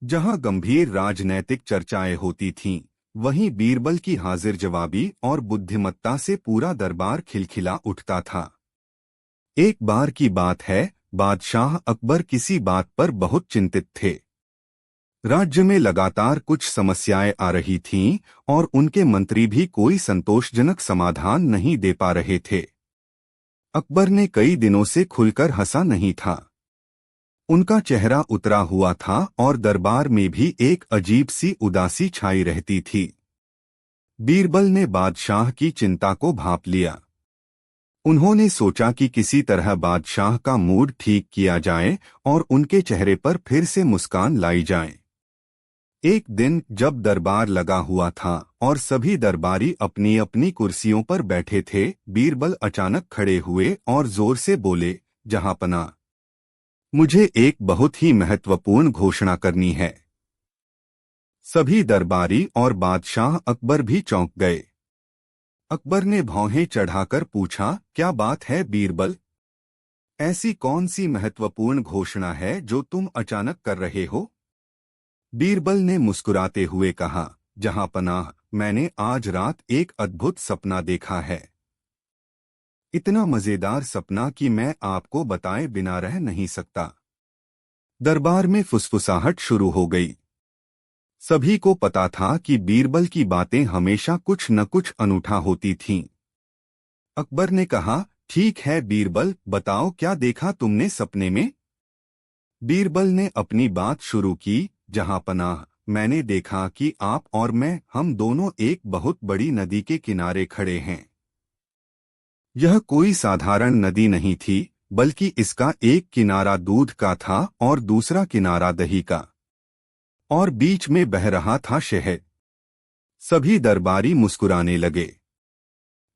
जहां गंभीर राजनैतिक चर्चाएं होती थीं, वहीं बीरबल की हाजिर जवाबी और बुद्धिमत्ता से पूरा दरबार खिलखिला उठता था। एक बार की बात है, बादशाह अकबर किसी बात पर बहुत चिंतित थे। राज्य में लगातार कुछ समस्याएं आ रही थीं और उनके मंत्री भी कोई संतोषजनक समाधान नहीं दे पा रहे थे। अकबर ने कई दिनों से खुलकर हंसा नहीं था। उनका चेहरा उतरा हुआ था और दरबार में भी एक अजीब सी उदासी छाई रहती थी। बीरबल ने बादशाह की चिंता को भांप लिया। उन्होंने सोचा कि किसी तरह बादशाह का मूड ठीक किया जाए और उनके चेहरे पर फिर से मुस्कान लाई जाए। एक दिन जब दरबार लगा हुआ था और सभी दरबारी अपनी अपनी कुर्सियों पर बैठे थे, बीरबल अचानक खड़े हुए और जोर से बोले, जहांपना, मुझे एक बहुत ही महत्वपूर्ण घोषणा करनी है। सभी दरबारी और बादशाह अकबर भी चौंक गए। अकबर ने भौहें चढ़ाकर पूछा, क्या बात है बीरबल? ऐसी कौन सी महत्वपूर्ण घोषणा है जो तुम अचानक कर रहे हो? बीरबल ने मुस्कुराते हुए कहा, जहांपनाह, मैंने आज रात एक अद्भुत सपना देखा है। इतना मजेदार सपना कि मैं आपको बताए बिना रह नहीं सकता। दरबार में फुसफुसाहट शुरू हो गई। सभी को पता था कि बीरबल की बातें हमेशा कुछ न कुछ अनूठा होती थीं। अकबर ने कहा, ठीक है बीरबल, बताओ क्या देखा तुमने सपने में? बीरबल ने अपनी बात शुरू की, जहांपनाह, मैंने देखा कि आप और मैं, हम दोनों एक बहुत बड़ी नदी के किनारे खड़े हैं। यह कोई साधारण नदी नहीं थी, बल्कि इसका एक किनारा दूध का था और दूसरा किनारा दही का, और बीच में बह रहा था शहद। सभी दरबारी मुस्कुराने लगे।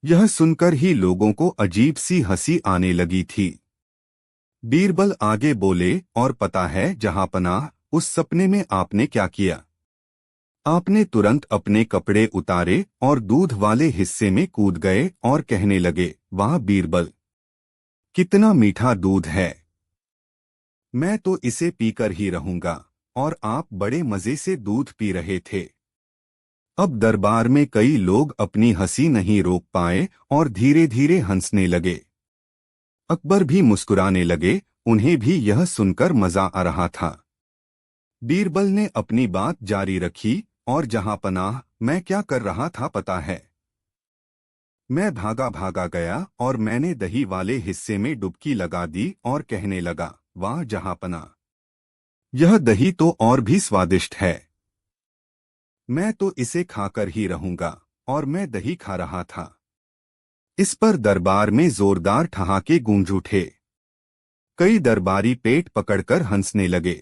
यह सुनकर ही लोगों को अजीब सी हंसी आने लगी थी। बीरबल आगे बोले, और पता है जहांपनाह, उस सपने में आपने क्या किया? आपने तुरंत अपने कपड़े उतारे और दूध वाले हिस्से में कूद गए और कहने लगे, वाह बीरबल, कितना मीठा दूध है, मैं तो इसे पीकर ही रहूंगा। और आप बड़े मजे से दूध पी रहे थे। अब दरबार में कई लोग अपनी हंसी नहीं रोक पाए और धीरे धीरे हंसने लगे। अकबर भी मुस्कुराने लगे, उन्हें भी यह सुनकर मजा आ रहा था। बीरबल ने अपनी बात जारी रखी, और जहांपनाह, मैं क्या कर रहा था पता है? मैं भागा भागा गया और मैंने दही वाले हिस्से में डुबकी लगा दी और कहने लगा, वाह जहांपनाह, यह दही तो और भी स्वादिष्ट है, मैं तो इसे खाकर ही रहूंगा। और मैं दही खा रहा था। इस पर दरबार में जोरदार ठहाके गूंज उठे। कई दरबारी पेट पकड़कर हंसने लगे।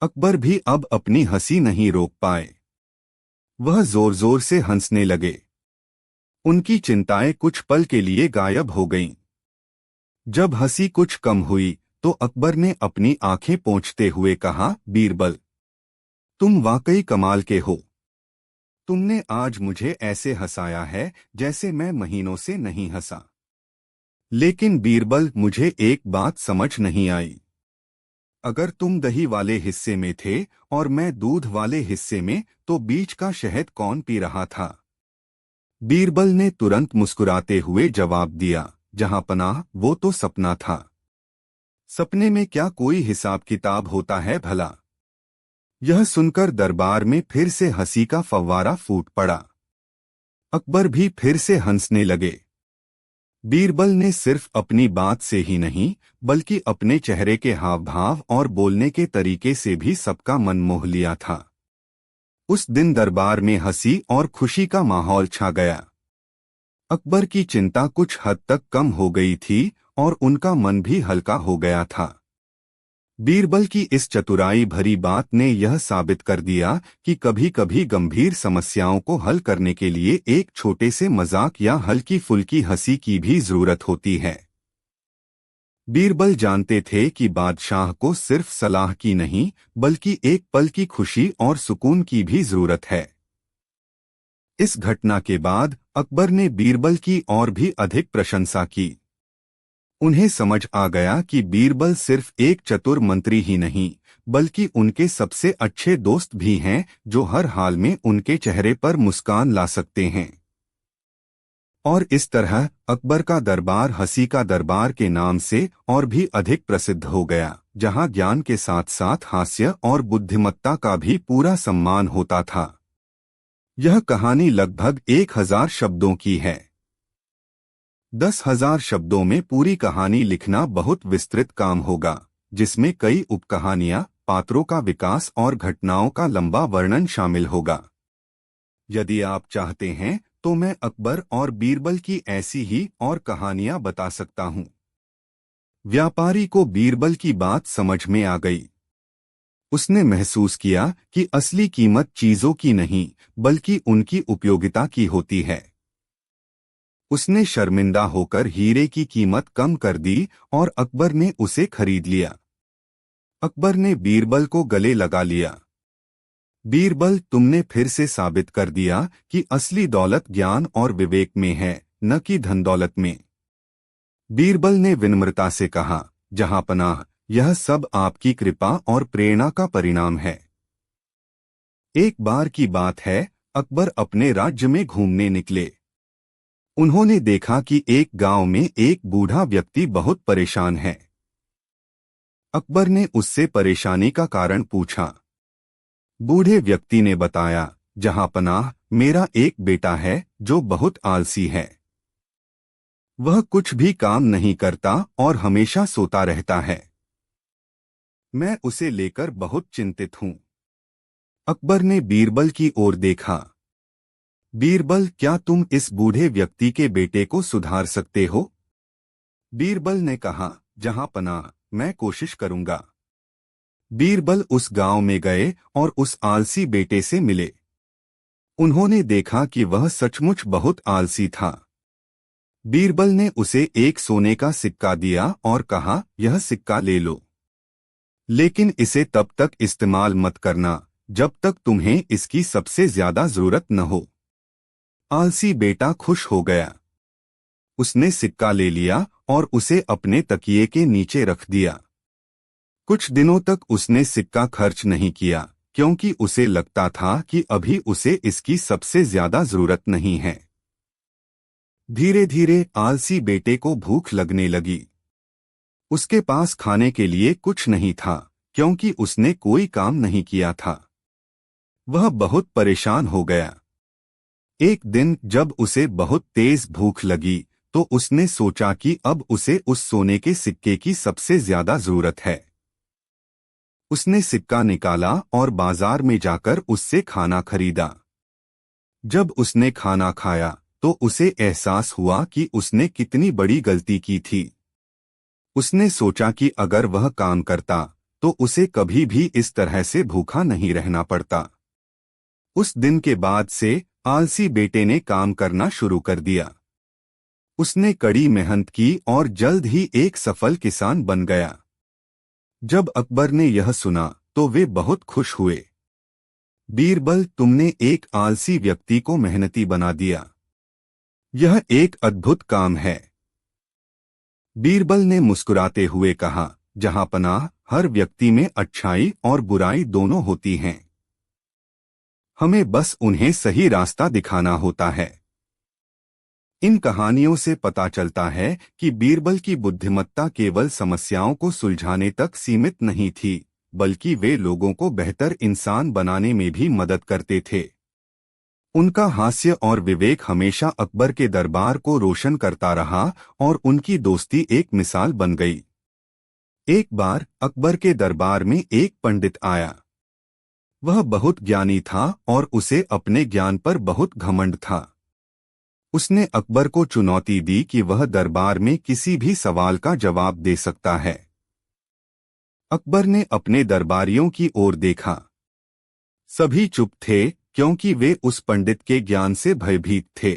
अकबर भी अब अपनी हंसी नहीं रोक पाए। वह जोर जोर से हंसने लगे। उनकी चिंताएं कुछ पल के लिए गायब हो गईं। जब हंसी कुछ कम हुई तो अकबर ने अपनी आंखें पोंछते हुए कहा, बीरबल, तुम वाकई कमाल के हो। तुमने आज मुझे ऐसे हंसाया है जैसे मैं महीनों से नहीं हंसा। लेकिन बीरबल, मुझे एक बात समझ नहीं आई। अगर तुम दही वाले हिस्से में थे और मैं दूध वाले हिस्से में, तो बीच का शहद कौन पी रहा था? बीरबल ने तुरंत मुस्कुराते हुए जवाब दिया, जहां पनाह, वो तो सपना था। सपने में क्या कोई हिसाब किताब होता है भला? यह सुनकर दरबार में फिर से हंसी का फव्वारा फूट पड़ा। अकबर भी फिर से हंसने लगे। बीरबल ने सिर्फ अपनी बात से ही नहीं, बल्कि अपने चेहरे के हाव भाव और बोलने के तरीके से भी सबका मन मोह लिया था। उस दिन दरबार में हंसी और खुशी का माहौल छा गया। अकबर की चिंता कुछ हद तक कम हो गई थी और उनका मन भी हल्का हो गया था। बीरबल की इस चतुराई भरी बात ने यह साबित कर दिया कि कभी-कभी गंभीर समस्याओं को हल करने के लिए एक छोटे से मजाक या हल्की फुल्की हंसी की भी जरूरत होती है। बीरबल जानते थे कि बादशाह को सिर्फ सलाह की नहीं, बल्कि एक पल की खुशी और सुकून की भी जरूरत है। इस घटना के बाद अकबर ने बीरबल की और भी अधिक प्रशंसा की। उन्हें समझ आ गया कि बीरबल सिर्फ एक चतुर मंत्री ही नहीं, बल्कि उनके सबसे अच्छे दोस्त भी हैं, जो हर हाल में उनके चेहरे पर मुस्कान ला सकते हैं। और इस तरह अकबर का दरबार हंसी का दरबार के नाम से और भी अधिक प्रसिद्ध हो गया, जहां ज्ञान के साथ साथ हास्य और बुद्धिमत्ता का भी पूरा सम्मान होता था। यह कहानी लगभग 1000 शब्दों की है। 10,000 शब्दों में पूरी कहानी लिखना बहुत विस्तृत काम होगा, जिसमें कई उपकहानियां, पात्रों का विकास और घटनाओं का लंबा वर्णन शामिल होगा। यदि आप चाहते हैं तो मैं अकबर और बीरबल की ऐसी ही और कहानियां बता सकता हूं। व्यापारी को बीरबल की बात समझ में आ गई। उसने महसूस किया कि असली कीमत चीजों की नहीं, बल्कि उनकी उपयोगिता की होती है। उसने शर्मिंदा होकर हीरे की कीमत कम कर दी और अकबर ने उसे खरीद लिया। अकबर ने बीरबल को गले लगा लिया। बीरबल, तुमने फिर से साबित कर दिया कि असली दौलत ज्ञान और विवेक में है, न कि धन दौलत में। बीरबल ने विनम्रता से कहा, जहां पनाह, यह सब आपकी कृपा और प्रेरणा का परिणाम है। एक बार की बात है, अकबर अपने राज्य में घूमने निकले। उन्होंने देखा कि एक गांव में एक बूढ़ा व्यक्ति बहुत परेशान है। अकबर ने उससे परेशानी का कारण पूछा। बूढ़े व्यक्ति ने बताया, जहां पनाह, मेरा एक बेटा है जो बहुत आलसी है। वह कुछ भी काम नहीं करता और हमेशा सोता रहता है। मैं उसे लेकर बहुत चिंतित हूं। अकबर ने बीरबल की ओर देखा। बीरबल, क्या तुम इस बूढ़े व्यक्ति के बेटे को सुधार सकते हो? बीरबल ने कहा, जहां पनाह, मैं कोशिश करूंगा। बीरबल उस गांव में गए और उस आलसी बेटे से मिले। उन्होंने देखा कि वह सचमुच बहुत आलसी था। बीरबल ने उसे एक सोने का सिक्का दिया और कहा, यह सिक्का ले लो, लेकिन इसे तब तक इस्तेमाल मत करना जब तक तुम्हें इसकी सबसे ज्यादा जरूरत न हो। आलसी बेटा खुश हो गया। उसने सिक्का ले लिया और उसे अपने तकिए के नीचे रख दिया। कुछ दिनों तक उसने सिक्का खर्च नहीं किया, क्योंकि उसे लगता था कि अभी उसे इसकी सबसे ज्यादा जरूरत नहीं है। धीरे धीरे आलसी बेटे को भूख लगने लगी। उसके पास खाने के लिए कुछ नहीं था, क्योंकि उसने कोई काम नहीं किया था। वह बहुत परेशान हो गया। एक दिन जब उसे बहुत तेज भूख लगी, तो उसने सोचा कि अब उसे उस सोने के सिक्के की सबसे ज्यादा जरूरत है। उसने सिक्का निकाला और बाजार में जाकर उससे खाना खरीदा। जब उसने खाना खाया तो उसे एहसास हुआ कि उसने कितनी बड़ी गलती की थी। उसने सोचा कि अगर वह काम करता तो उसे कभी भी इस तरह से भूखा नहीं रहना पड़ता। उस दिन के बाद से आलसी बेटे ने काम करना शुरू कर दिया। उसने कड़ी मेहनत की और जल्द ही एक सफल किसान बन गया। जब अकबर ने यह सुना तो वे बहुत खुश हुए। बीरबल, तुमने एक आलसी व्यक्ति को मेहनती बना दिया। यह एक अद्भुत काम है। बीरबल ने मुस्कुराते हुए कहा, जहां पनाह, हर व्यक्ति में अच्छाई और बुराई दोनों होती हैं। हमें बस उन्हें सही रास्ता दिखाना होता है। इन कहानियों से पता चलता है कि बीरबल की बुद्धिमत्ता केवल समस्याओं को सुलझाने तक सीमित नहीं थी, बल्कि वे लोगों को बेहतर इंसान बनाने में भी मदद करते थे। उनका हास्य और विवेक हमेशा अकबर के दरबार को रोशन करता रहा और उनकी दोस्ती एक मिसाल बन गई। एक बार अकबर के दरबार में एक पंडित आया। वह बहुत ज्ञानी था और उसे अपने ज्ञान पर बहुत घमंड था। उसने अकबर को चुनौती दी कि वह दरबार में किसी भी सवाल का जवाब दे सकता है। अकबर ने अपने दरबारियों की ओर देखा। सभी चुप थे क्योंकि वे उस पंडित के ज्ञान से भयभीत थे।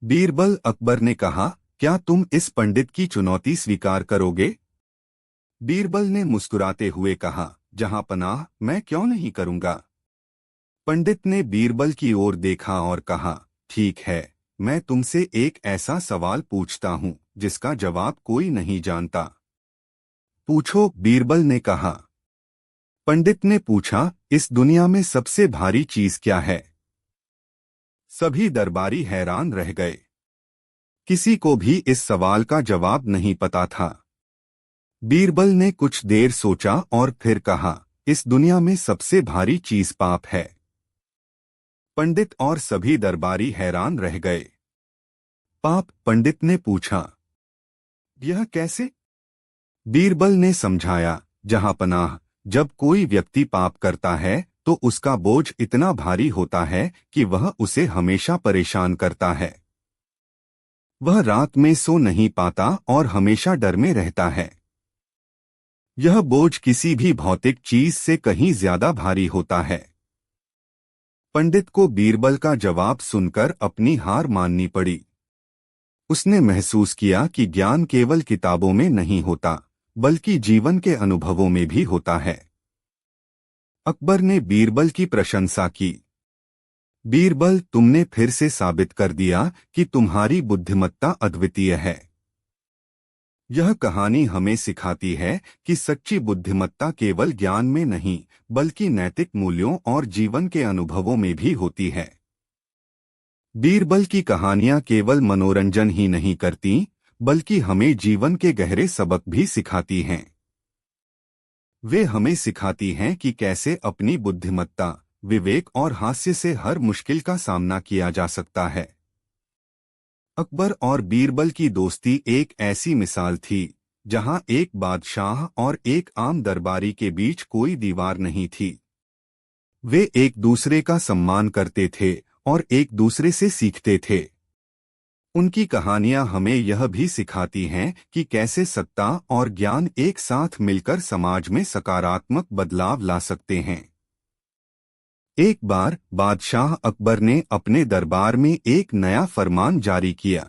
बीरबल, अकबर ने कहा, क्या तुम इस पंडित की चुनौती स्वीकार करोगे? बीरबल ने मुस्कुराते हुए कहा, जहां पनाह, मैं क्यों नहीं करूंगा। पंडित ने बीरबल की ओर देखा और कहा, ठीक है, मैं तुमसे एक ऐसा सवाल पूछता हूं जिसका जवाब कोई नहीं जानता। पूछो, बीरबल ने कहा। पंडित ने पूछा, इस दुनिया में सबसे भारी चीज क्या है? सभी दरबारी हैरान रह गए। किसी को भी इस सवाल का जवाब नहीं पता था। बीरबल ने कुछ देर सोचा और फिर कहा, इस दुनिया में सबसे भारी चीज पाप है। पंडित और सभी दरबारी हैरान रह गए। पाप? पंडित ने पूछा, यह कैसे? बीरबल ने समझाया, जहां पनाह, जब कोई व्यक्ति पाप करता है तो उसका बोझ इतना भारी होता है कि वह उसे हमेशा परेशान करता है। वह रात में सो नहीं पाता और हमेशा डर में रहता है। यह बोझ किसी भी भौतिक चीज से कहीं ज्यादा भारी होता है। पंडित को बीरबल का जवाब सुनकर अपनी हार माननी पड़ी। उसने महसूस किया कि ज्ञान केवल किताबों में नहीं होता, बल्कि जीवन के अनुभवों में भी होता है। अकबर ने बीरबल की प्रशंसा की। बीरबल, तुमने फिर से साबित कर दिया कि तुम्हारी बुद्धिमत्ता अद्वितीय है। यह कहानी हमें सिखाती है कि सच्ची बुद्धिमत्ता केवल ज्ञान में नहीं, बल्कि नैतिक मूल्यों और जीवन के अनुभवों में भी होती है। बीरबल की कहानियां केवल मनोरंजन ही नहीं करती, बल्कि हमें जीवन के गहरे सबक भी सिखाती हैं। वे हमें सिखाती हैं कि कैसे अपनी बुद्धिमत्ता, विवेक और हास्य से हर मुश्किल का सामना किया जा सकता है। अकबर और बीरबल की दोस्ती एक ऐसी मिसाल थी जहां एक बादशाह और एक आम दरबारी के बीच कोई दीवार नहीं थी। वे एक दूसरे का सम्मान करते थे और एक दूसरे से सीखते थे। उनकी कहानियां हमें यह भी सिखाती हैं कि कैसे सत्ता और ज्ञान एक साथ मिलकर समाज में सकारात्मक बदलाव ला सकते हैं। एक बार बादशाह अकबर ने अपने दरबार में एक नया फरमान जारी किया।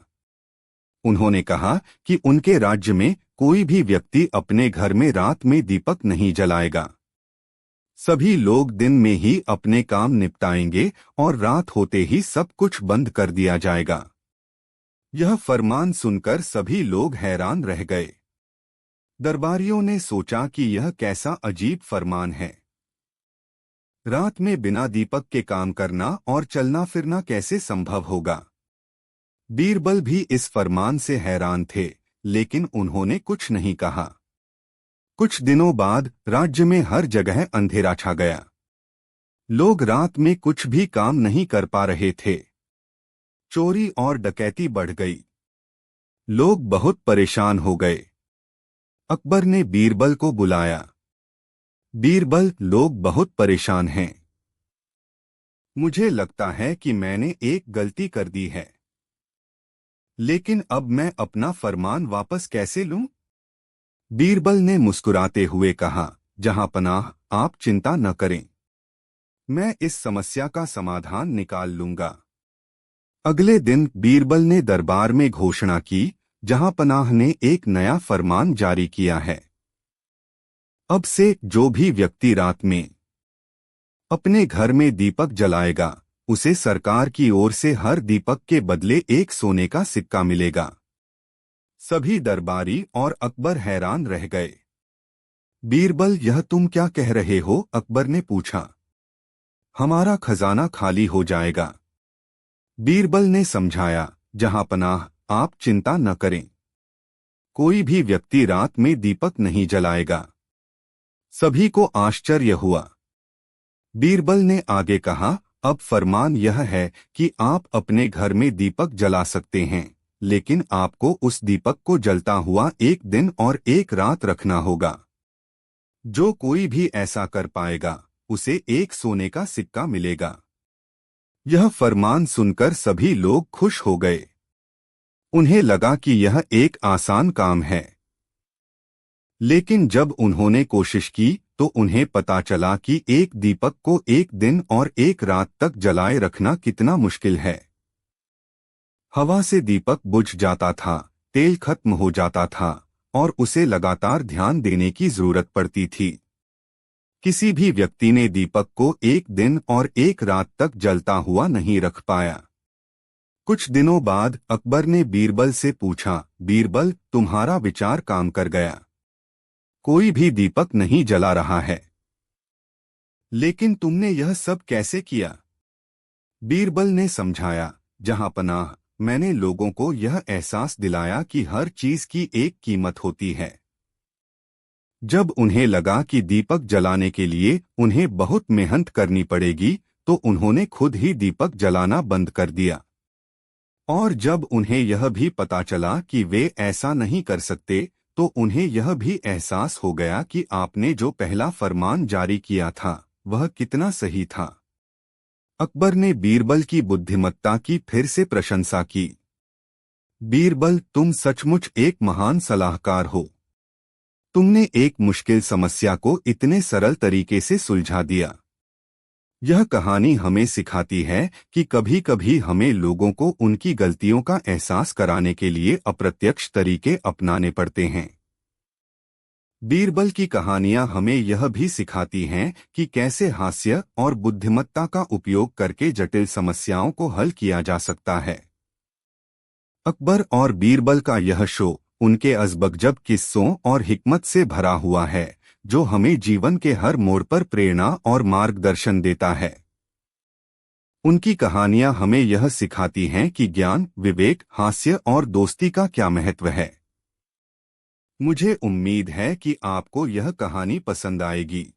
उन्होंने कहा कि उनके राज्य में कोई भी व्यक्ति अपने घर में रात में दीपक नहीं जलाएगा। सभी लोग दिन में ही अपने काम निपटाएंगे और रात होते ही सब कुछ बंद कर दिया जाएगा। यह फरमान सुनकर सभी लोग हैरान रह गए। दरबारियों ने सोचा कि यह कैसा अजीब फरमान है। रात में बिना दीपक के काम करना और चलना फिरना कैसे संभव होगा? बीरबल भी इस फरमान से हैरान थे, लेकिन उन्होंने कुछ नहीं कहा। कुछ दिनों बाद राज्य में हर जगह अंधेरा छा गया। लोग रात में कुछ भी काम नहीं कर पा रहे थे। चोरी और डकैती बढ़ गई। लोग बहुत परेशान हो गए। अकबर ने बीरबल को बुलाया। बीरबल, लोग बहुत परेशान हैं। मुझे लगता है कि मैंने एक गलती कर दी है। लेकिन अब मैं अपना फरमान वापस कैसे लूं? बीरबल ने मुस्कुराते हुए कहा, जहां पनाह, आप चिंता न करें। मैं इस समस्या का समाधान निकाल लूंगा। अगले दिन बीरबल ने दरबार में घोषणा की, जहां पनाह ने एक नया फरमान जारी किया है। अब से जो भी व्यक्ति रात में अपने घर में दीपक जलाएगा, उसे सरकार की ओर से हर दीपक के बदले एक सोने का सिक्का मिलेगा। सभी दरबारी और अकबर हैरान रह गए। बीरबल, यह तुम क्या कह रहे हो? अकबर ने पूछा। हमारा खजाना खाली हो जाएगा। बीरबल ने समझाया, जहांपनाह, आप चिंता न करें। कोई भी व्यक्ति रात में दीपक नहीं जलाएगा। सभी को आश्चर्य हुआ। बीरबल ने आगे कहा, अब फरमान यह है कि आप अपने घर में दीपक जला सकते हैं, लेकिन आपको उस दीपक को जलता हुआ 1 दिन और 1 रात रखना होगा। जो कोई भी ऐसा कर पाएगा उसे 1 सोने का सिक्का मिलेगा। यह फरमान सुनकर सभी लोग खुश हो गए। उन्हें लगा कि यह एक आसान काम है। लेकिन जब उन्होंने कोशिश की तो उन्हें पता चला कि एक दीपक को 1 दिन और 1 रात तक जलाए रखना कितना मुश्किल है। हवा से दीपक बुझ जाता था, तेल खत्म हो जाता था और उसे लगातार ध्यान देने की जरूरत पड़ती थी। किसी भी व्यक्ति ने दीपक को 1 दिन और 1 रात तक जलता हुआ नहीं रख पाया। कुछ दिनों बाद अकबर ने बीरबल से पूछा, बीरबल, तुम्हारा विचार काम कर गया। कोई भी दीपक नहीं जला रहा है। लेकिन तुमने यह सब कैसे किया? बीरबल ने समझाया, जहांपनाह, मैंने लोगों को यह एहसास दिलाया कि हर चीज की एक कीमत होती है। जब उन्हें लगा कि दीपक जलाने के लिए उन्हें बहुत मेहनत करनी पड़ेगी, तो उन्होंने खुद ही दीपक जलाना बंद कर दिया। और जब उन्हें यह भी पता चला कि वे ऐसा नहीं कर सकते, तो उन्हें यह भी एहसास हो गया कि आपने जो पहला फरमान जारी किया था वह कितना सही था। अकबर ने बीरबल की बुद्धिमत्ता की फिर से प्रशंसा की। बीरबल, तुम सचमुच एक महान सलाहकार हो। तुमने एक मुश्किल समस्या को इतने सरल तरीके से सुलझा दिया। यह कहानी हमें सिखाती है कि कभी-कभी हमें लोगों को उनकी गलतियों का एहसास कराने के लिए अप्रत्यक्ष तरीके अपनाने पड़ते हैं। बीरबल की कहानियां हमें यह भी सिखाती हैं कि कैसे हास्य और बुद्धिमत्ता का उपयोग करके जटिल समस्याओं को हल किया जा सकता है। अकबर और बीरबल का यह शो उनके अजबगजब किस्सों और हिकमत से भरा हुआ है, जो हमें जीवन के हर मोड़ पर प्रेरणा और मार्गदर्शन देता है। उनकी कहानियां हमें यह सिखाती हैं कि ज्ञान, विवेक, हास्य और दोस्ती का क्या महत्व है। मुझे उम्मीद है कि आपको यह कहानी पसंद आएगी।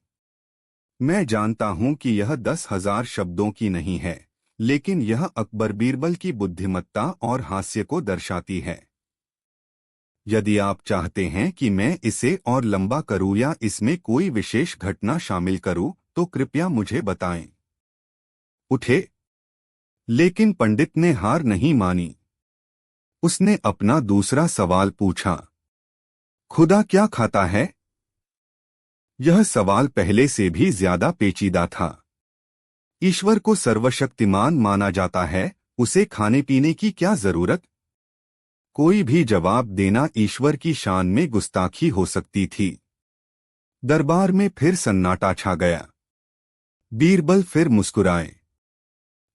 मैं जानता हूं कि यह 10,000 शब्दों की नहीं है, लेकिन यह अकबर बीरबल की बुद्धिमत्ता और हास्य को दर्शाती है। यदि आप चाहते हैं कि मैं इसे और लंबा करूं या इसमें कोई विशेष घटना शामिल करूं, तो कृपया मुझे बताएं। उठे। लेकिन पंडित ने हार नहीं मानी। उसने अपना दूसरा सवाल पूछा, खुदा क्या खाता है? यह सवाल पहले से भी ज्यादा पेचीदा था। ईश्वर को सर्वशक्तिमान माना जाता है, उसे खाने पीने की क्या जरूरत? कोई भी जवाब देना ईश्वर की शान में गुस्ताखी हो सकती थी। दरबार में फिर सन्नाटा छा गया। बीरबल फिर मुस्कुराए।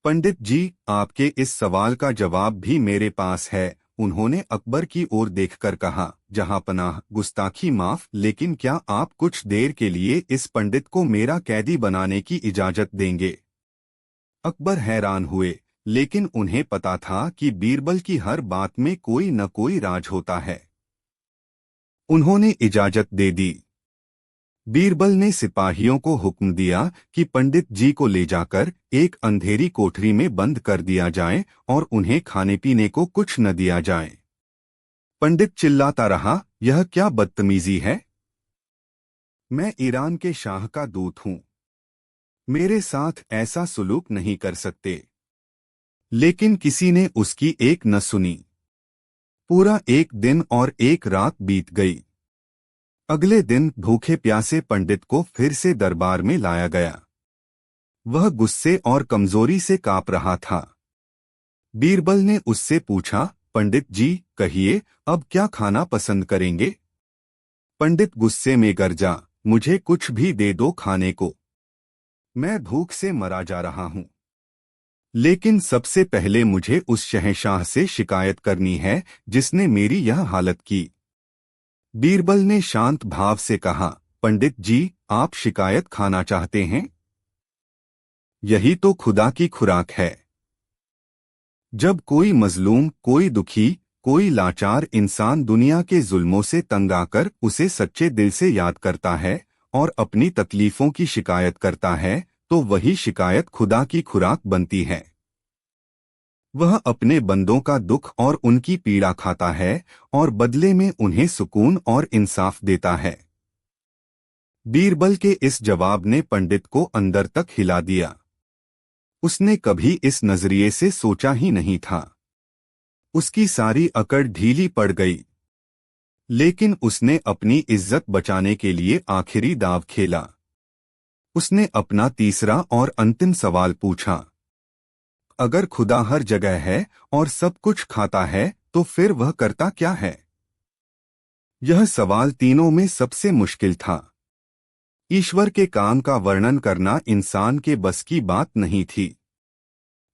पंडित जी, आपके इस सवाल का जवाब भी मेरे पास है, उन्होंने अकबर की ओर देखकर कहा। जहांपनाह, गुस्ताखी माफ, लेकिन क्या आप कुछ देर के लिए इस पंडित को मेरा कैदी बनाने की इजाजत देंगे? अकबर हैरान हुए, लेकिन उन्हें पता था कि बीरबल की हर बात में कोई न कोई राज होता है। उन्होंने इजाजत दे दी। बीरबल ने सिपाहियों को हुक्म दिया कि पंडित जी को ले जाकर एक अंधेरी कोठरी में बंद कर दिया जाए और उन्हें खाने पीने को कुछ न दिया जाए। पंडित चिल्लाता रहा, यह क्या बदतमीजी है? मैं ईरान के शाह का दूत हूं। मेरे साथ ऐसा सुलूक नहीं कर सकते। लेकिन किसी ने उसकी एक न सुनी। पूरा 1 दिन और 1 रात बीत गई। अगले दिन भूखे प्यासे पंडित को फिर से दरबार में लाया गया। वह गुस्से और कमजोरी से कांप रहा था। बीरबल ने उससे पूछा, पंडित जी, कहिए, अब क्या खाना पसंद करेंगे? पंडित गुस्से में गरजा, मुझे कुछ भी दे दो खाने को। मैं भूख से मरा जा रहा हूं। लेकिन सबसे पहले मुझे उस शहंशाह से शिकायत करनी है जिसने मेरी यह हालत की। बीरबल ने शांत भाव से कहा, पंडित जी, आप शिकायत खाना चाहते हैं? यही तो खुदा की खुराक है। जब कोई मजलूम, कोई दुखी, कोई लाचार इंसान दुनिया के जुल्मों से तंग आकर उसे सच्चे दिल से याद करता है और अपनी तकलीफों की शिकायत करता है, तो वही शिकायत खुदा की खुराक बनती है। वह अपने बंदों का दुख और उनकी पीड़ा खाता है और बदले में उन्हें सुकून और इंसाफ देता है। बीरबल के इस जवाब ने पंडित को अंदर तक हिला दिया। उसने कभी इस नजरिए से सोचा ही नहीं था। उसकी सारी अकड़ ढीली पड़ गई। लेकिन उसने अपनी इज्जत बचाने के लिए आखिरी दांव खेला। उसने अपना तीसरा और अंतिम सवाल पूछा, अगर खुदा हर जगह है और सब कुछ खाता है, तो फिर वह करता क्या है? यह सवाल तीनों में सबसे मुश्किल था। ईश्वर के काम का वर्णन करना इंसान के बस की बात नहीं थी।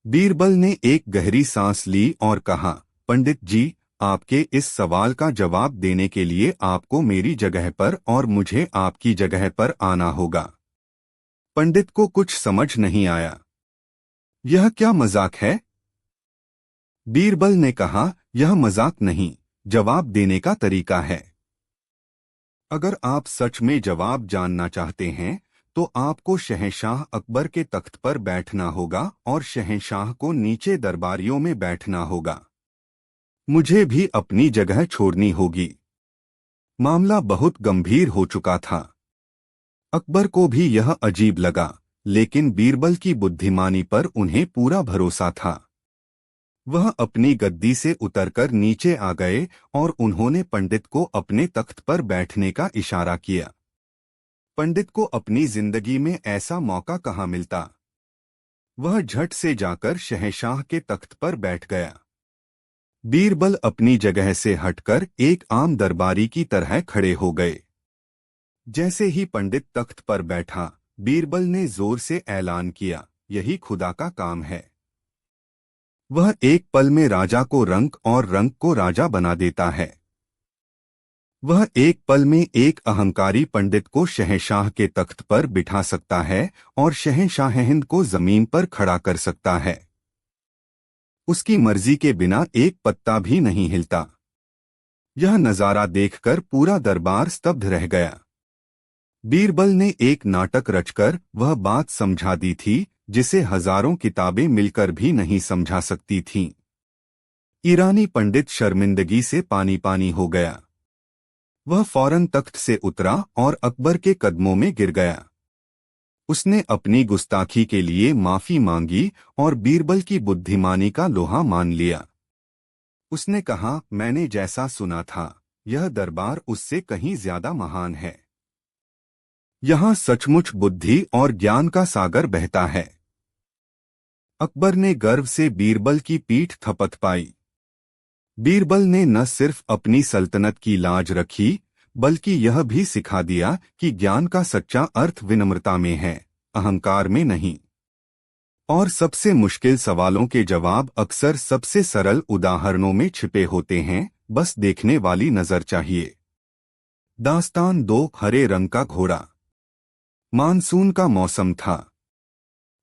बीरबल ने एक गहरी सांस ली और कहा, पंडित जी, आपके इस सवाल का जवाब देने के लिए आपको मेरी जगह पर और मुझे आपकी जगह पर आना होगा। पंडित को कुछ समझ नहीं आया। यह क्या मजाक है? बीरबल ने कहा, यह मजाक नहीं, जवाब देने का तरीका है। अगर आप सच में जवाब जानना चाहते हैं, तो आपको शहंशाह अकबर के तख्त पर बैठना होगा और शहंशाह को नीचे दरबारियों में बैठना होगा। मुझे भी अपनी जगह छोड़नी होगी। मामला बहुत गंभीर हो चुका था। अकबर को भी यह अजीब लगा, लेकिन बीरबल की बुद्धिमानी पर उन्हें पूरा भरोसा था। वह अपनी गद्दी से उतरकर नीचे आ गए और उन्होंने पंडित को अपने तख्त पर बैठने का इशारा किया। पंडित को अपनी जिंदगी में ऐसा मौका कहाँ मिलता। वह झट से जाकर शहंशाह के तख्त पर बैठ गया। बीरबल अपनी जगह से हटकर एक आम दरबारी की तरह खड़े हो गए। जैसे ही पंडित तख्त पर बैठा, बीरबल ने जोर से ऐलान किया, यही खुदा का काम है। वह एक पल में राजा को रंक और रंक को राजा बना देता है। वह एक पल में एक अहंकारी पंडित को शहंशाह के तख्त पर बिठा सकता है और शहंशाह हिंद को जमीन पर खड़ा कर सकता है। उसकी मर्जी के बिना एक पत्ता भी नहीं हिलता। यह नजारा देखकर पूरा दरबार स्तब्ध रह गया। बीरबल ने एक नाटक रचकर वह बात समझा दी थी जिसे हजारों किताबें मिलकर भी नहीं समझा सकती थीं। ईरानी पंडित शर्मिंदगी से पानी पानी हो गया। वह फौरन तख्त से उतरा और अकबर के कदमों में गिर गया। उसने अपनी गुस्ताखी के लिए माफी मांगी और बीरबल की बुद्धिमानी का लोहा मान लिया। उसने कहा, मैंने जैसा सुना था, यह दरबार उससे कहीं ज्यादा महान है। यहाँ सचमुच बुद्धि और ज्ञान का सागर बहता है। अकबर ने गर्व से बीरबल की पीठ थपथपाई। बीरबल ने न सिर्फ अपनी सल्तनत की लाज रखी, बल्कि यह भी सिखा दिया कि ज्ञान का सच्चा अर्थ विनम्रता में है, अहंकार में नहीं। और सबसे मुश्किल सवालों के जवाब अक्सर सबसे सरल उदाहरणों में छिपे होते हैं, बस देखने वाली नजर चाहिए। दास्तान 2, हरे रंग का घोड़ा। मानसून का मौसम था।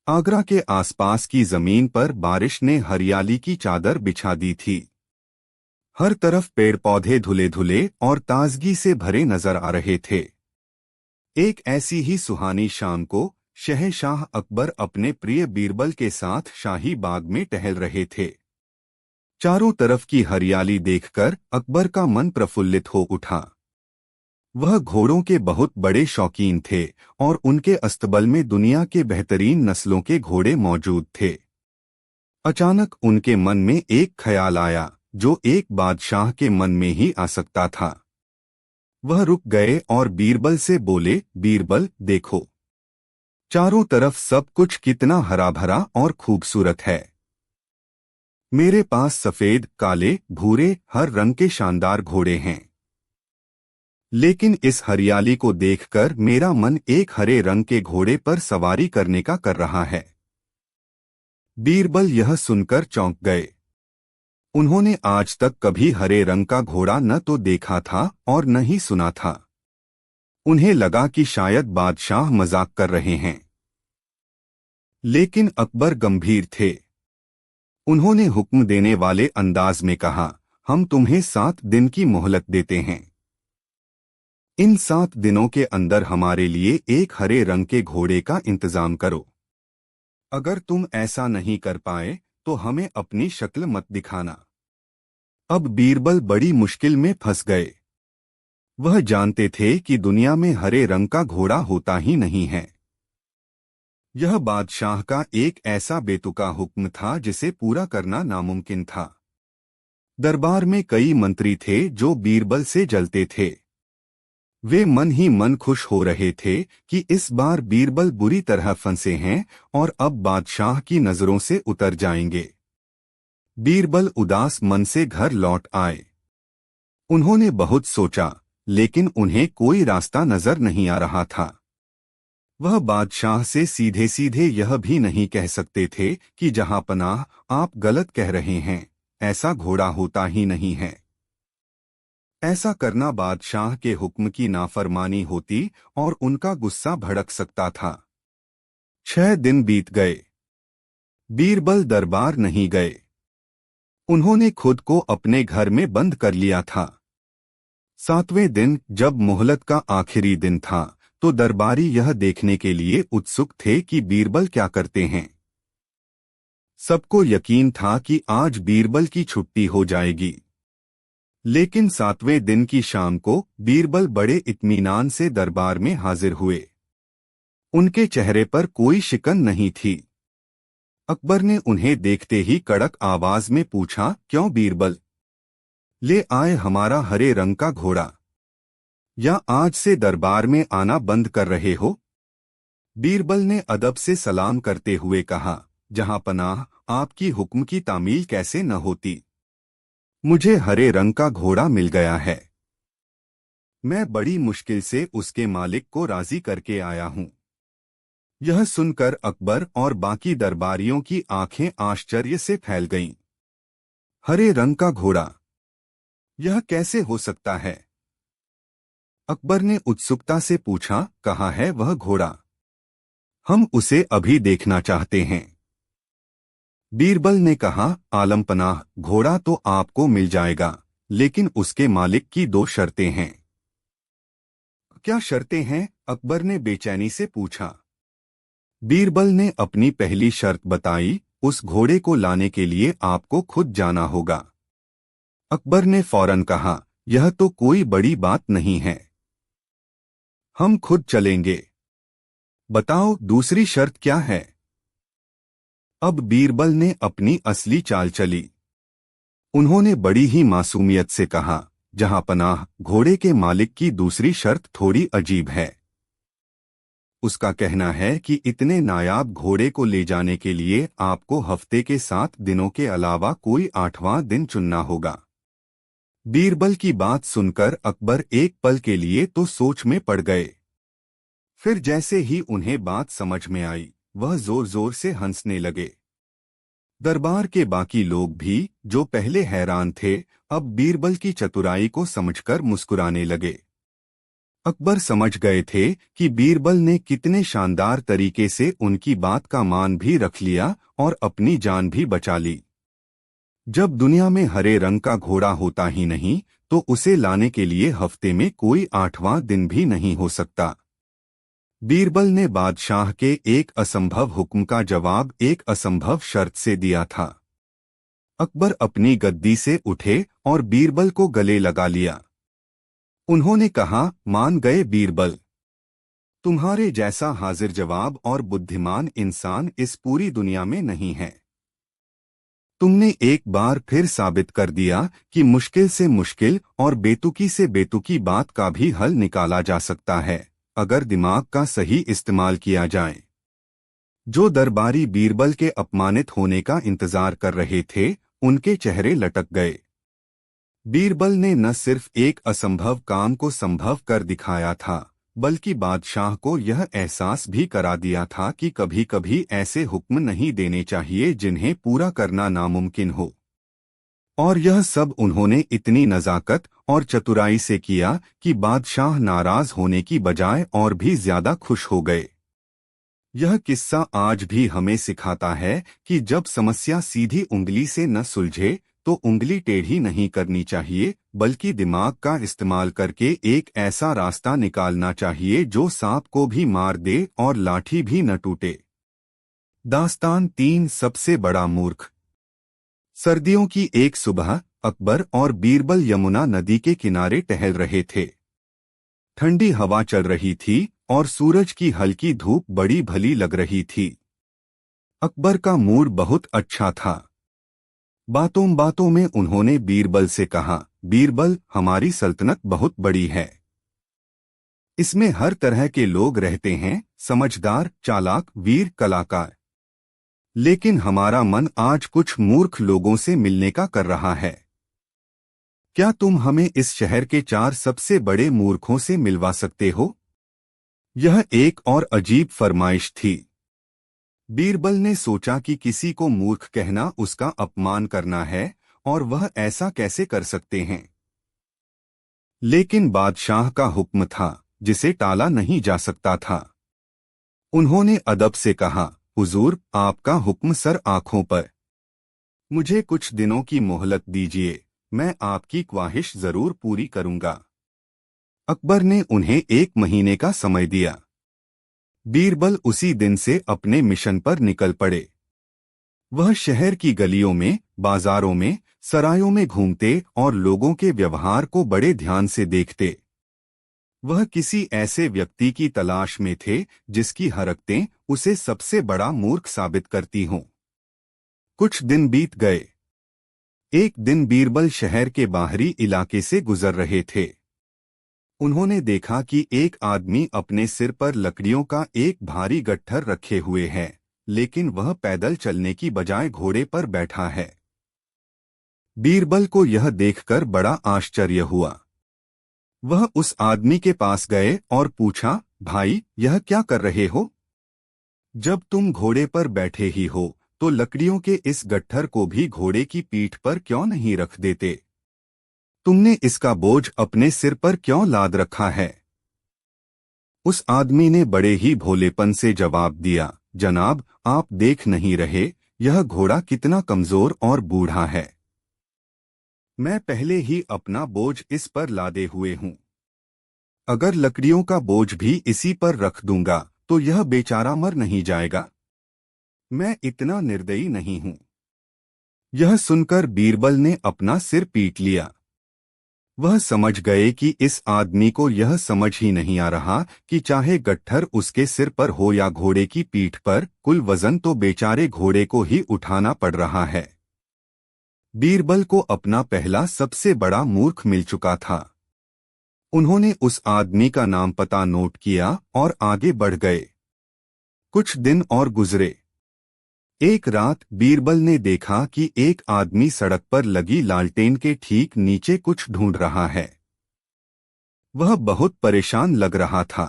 आगरा के आसपास की जमीन पर बारिश ने हरियाली की चादर बिछा दी थी। हर तरफ पेड़ पौधे धुले धुले और ताजगी से भरे नजर आ रहे थे। एक ऐसी ही सुहानी शाम को शहंशाह अकबर अपने प्रिय बीरबल के साथ शाही बाग में टहल रहे थे। चारों तरफ की हरियाली देखकर अकबर का मन प्रफुल्लित हो उठा। वह घोड़ों के बहुत बड़े शौकीन थे और उनके अस्तबल में दुनिया के बेहतरीन नस्लों के घोड़े मौजूद थे। अचानक उनके मन में एक ख्याल आया जो एक बादशाह के मन में ही आ सकता था। वह रुक गए और बीरबल से बोले, बीरबल, देखो, चारों तरफ सब कुछ कितना हरा भरा और खूबसूरत है। मेरे पास सफेद, काले, भूरे, हर रंग के शानदार घोड़े हैं। लेकिन इस हरियाली को देखकर मेरा मन एक हरे रंग के घोड़े पर सवारी करने का कर रहा है। बीरबल यह सुनकर चौंक गए। उन्होंने आज तक कभी हरे रंग का घोड़ा न तो देखा था और न ही सुना था। उन्हें लगा कि शायद बादशाह मजाक कर रहे हैं, लेकिन अकबर गंभीर थे। उन्होंने हुक्म देने वाले अंदाज में कहा, हम तुम्हें 7 दिन की मोहलत देते हैं। इन 7 दिनों के अंदर हमारे लिए एक हरे रंग के घोड़े का इंतजाम करो। अगर तुम ऐसा नहीं कर पाए तो हमें अपनी शक्ल मत दिखाना। अब बीरबल बड़ी मुश्किल में फंस गए। वह जानते थे कि दुनिया में हरे रंग का घोड़ा होता ही नहीं है। यह बादशाह का एक ऐसा बेतुका हुक्म था जिसे पूरा करना नामुमकिन था। दरबार में कई मंत्री थे जो बीरबल से जलते थे। वे मन ही मन खुश हो रहे थे कि इस बार बीरबल बुरी तरह फंसे हैं और अब बादशाह की नजरों से उतर जाएंगे। बीरबल उदास मन से घर लौट आए। उन्होंने बहुत सोचा, लेकिन उन्हें कोई रास्ता नजर नहीं आ रहा था। वह बादशाह से सीधे सीधे यह भी नहीं कह सकते थे कि जहां पनाह, आप गलत कह रहे हैं, ऐसा घोड़ा होता ही नहीं है। ऐसा करना बादशाह के हुक्म की नाफरमानी होती और उनका गुस्सा भड़क सकता था। 6 दिन बीत गए। बीरबल दरबार नहीं गए। उन्होंने खुद को अपने घर में बंद कर लिया था। 7वें दिन जब मोहलत का आखिरी दिन था तो दरबारी यह देखने के लिए उत्सुक थे कि बीरबल क्या करते हैं। सबको यकीन था कि आज बीरबल की छुट्टी हो जाएगी। लेकिन 7वें दिन की शाम को बीरबल बड़े इत्मीनान से दरबार में हाजिर हुए। उनके चेहरे पर कोई शिकन नहीं थी। अकबर ने उन्हें देखते ही कड़क आवाज में पूछा, क्यों बीरबल? ले आए हमारा हरे रंग का घोड़ा, या आज से दरबार में आना बंद कर रहे हो? बीरबल ने अदब से सलाम करते हुए कहा, जहां पनाह, आपकी हुक्म की तामील कैसे न होती। मुझे हरे रंग का घोड़ा मिल गया है। मैं बड़ी मुश्किल से उसके मालिक को राजी करके आया हूं। यह सुनकर अकबर और बाकी दरबारियों की आंखें आश्चर्य से फैल गईं। हरे रंग का घोड़ा, यह कैसे हो सकता है? अकबर ने उत्सुकता से पूछा, कहाँ है वह घोड़ा? हम उसे अभी देखना चाहते हैं। बीरबल ने कहा, आलम पनाह, घोड़ा तो आपको मिल जाएगा, लेकिन उसके मालिक की 2 शर्तें हैं। क्या शर्तें हैं? अकबर ने बेचैनी से पूछा। बीरबल ने अपनी पहली शर्त बताई, उस घोड़े को लाने के लिए आपको खुद जाना होगा। अकबर ने फौरन कहा, यह तो कोई बड़ी बात नहीं है, हम खुद चलेंगे। बताओ दूसरी शर्त क्या है? अब बीरबल ने अपनी असली चाल चली। उन्होंने बड़ी ही मासूमियत से कहा, जहां पनाह, घोड़े के मालिक की दूसरी शर्त थोड़ी अजीब है। उसका कहना है कि इतने नायाब घोड़े को ले जाने के लिए आपको हफ्ते के 7 दिनों के अलावा कोई 8वां दिन चुनना होगा। बीरबल की बात सुनकर अकबर एक पल के लिए तो सोच में पड़ गए। फिर जैसे ही उन्हें बात समझ में आई, वह जोर जोर से हंसने लगे। दरबार के बाकी लोग भी, जो पहले हैरान थे, अब बीरबल की चतुराई को समझकर मुस्कुराने लगे। अकबर समझ गए थे कि बीरबल ने कितने शानदार तरीके से उनकी बात का मान भी रख लिया और अपनी जान भी बचा ली। जब दुनिया में हरे रंग का घोड़ा होता ही नहीं, तो उसे लाने के लिए हफ्ते में कोई 8वां दिन भी नहीं हो सकता। बीरबल ने बादशाह के एक असंभव हुक्म का जवाब एक असंभव शर्त से दिया था। अकबर अपनी गद्दी से उठे और बीरबल को गले लगा लिया। उन्होंने कहा, मान गए बीरबल। तुम्हारे जैसा हाजिर जवाब और बुद्धिमान इंसान इस पूरी दुनिया में नहीं है। तुमने एक बार फिर साबित कर दिया कि मुश्किल से मुश्किल और बेतुकी से बेतुकी बात का भी हल निकाला जा सकता है, अगर दिमाग का सही इस्तेमाल किया जाए। जो दरबारी बीरबल के अपमानित होने का इंतजार कर रहे थे, उनके चेहरे लटक गए। बीरबल ने न सिर्फ एक असंभव काम को संभव कर दिखाया था, बल्कि बादशाह को यह एहसास भी करा दिया था कि कभी कभी ऐसे हुक्म नहीं देने चाहिए जिन्हें पूरा करना नामुमकिन हो। और यह सब उन्होंने इतनी नज़ाकत और चतुराई से किया कि बादशाह नाराज होने की बजाय और भी ज्यादा खुश हो गए। यह किस्सा आज भी हमें सिखाता है कि जब समस्या सीधी उंगली से न सुलझे तो उंगली टेढ़ी नहीं करनी चाहिए, बल्कि दिमाग का इस्तेमाल करके एक ऐसा रास्ता निकालना चाहिए जो सांप को भी मार दे और लाठी भी न टूटे। दास्तान 3 सबसे बड़ा मूर्ख। सर्दियों की एक सुबह अकबर और बीरबल यमुना नदी के किनारे टहल रहे थे। ठंडी हवा चल रही थी और सूरज की हल्की धूप बड़ी भली लग रही थी। अकबर का मूड बहुत अच्छा था। बातों बातों में उन्होंने बीरबल से कहा, बीरबल, हमारी सल्तनत बहुत बड़ी है। इसमें हर तरह के लोग रहते हैं, समझदार, चालाक, वीर, कलाकार। लेकिन हमारा मन आज कुछ मूर्ख लोगों से मिलने का कर रहा है। क्या तुम हमें इस शहर के 4 सबसे बड़े मूर्खों से मिलवा सकते हो? यह एक और अजीब फरमाइश थी। बीरबल ने सोचा कि किसी को मूर्ख कहना उसका अपमान करना है और वह ऐसा कैसे कर सकते हैं। लेकिन बादशाह का हुक्म था जिसे टाला नहीं जा सकता था। उन्होंने अदब से कहा, हुजूर, आपका हुक्म सर आंखों पर। मुझे कुछ दिनों की मोहलत दीजिए, मैं आपकी ख्वाहिश जरूर पूरी करूंगा। अकबर ने उन्हें 1 महीने का समय दिया। बीरबल उसी दिन से अपने मिशन पर निकल पड़े। वह शहर की गलियों में, बाजारों में, सरायों में घूमते और लोगों के व्यवहार को बड़े ध्यान से देखते। वह किसी ऐसे व्यक्ति की तलाश में थे जिसकी हरकतें उसे सबसे बड़ा मूर्ख साबित करती हों। कुछ दिन बीत गए। एक दिन बीरबल शहर के बाहरी इलाके से गुजर रहे थे। उन्होंने देखा कि एक आदमी अपने सिर पर लकड़ियों का एक भारी गट्ठर रखे हुए है, लेकिन वह पैदल चलने की बजाय घोड़े पर बैठा है। बीरबल को यह देखकर बड़ा आश्चर्य हुआ। वह उस आदमी के पास गए और पूछा, भाई, यह क्या कर रहे हो? जब तुम घोड़े पर बैठे ही हो तो लकड़ियों के इस गट्ठर को भी घोड़े की पीठ पर क्यों नहीं रख देते? तुमने इसका बोझ अपने सिर पर क्यों लाद रखा है? उस आदमी ने बड़े ही भोलेपन से जवाब दिया, जनाब, आप देख नहीं रहे यह घोड़ा कितना कमजोर और बूढ़ा है। मैं पहले ही अपना बोझ इस पर लादे हुए हूं। अगर लकड़ियों का बोझ भी इसी पर रख दूंगा तो यह बेचारा मर नहीं जाएगा। मैं इतना निर्दयी नहीं हूं। यह सुनकर बीरबल ने अपना सिर पीट लिया। वह समझ गए कि इस आदमी को यह समझ ही नहीं आ रहा कि चाहे गट्ठर उसके सिर पर हो या घोड़े की पीठ पर, कुल वजन तो बेचारे घोड़े को ही उठाना पड़ रहा है। बीरबल को अपना पहला सबसे बड़ा मूर्ख मिल चुका था। उन्होंने उस आदमी का नाम पता नोट किया और आगे बढ़ गए। कुछ दिन और गुजरे। एक रात बीरबल ने देखा कि एक आदमी सड़क पर लगी लालटेन के ठीक नीचे कुछ ढूंढ रहा है। वह बहुत परेशान लग रहा था।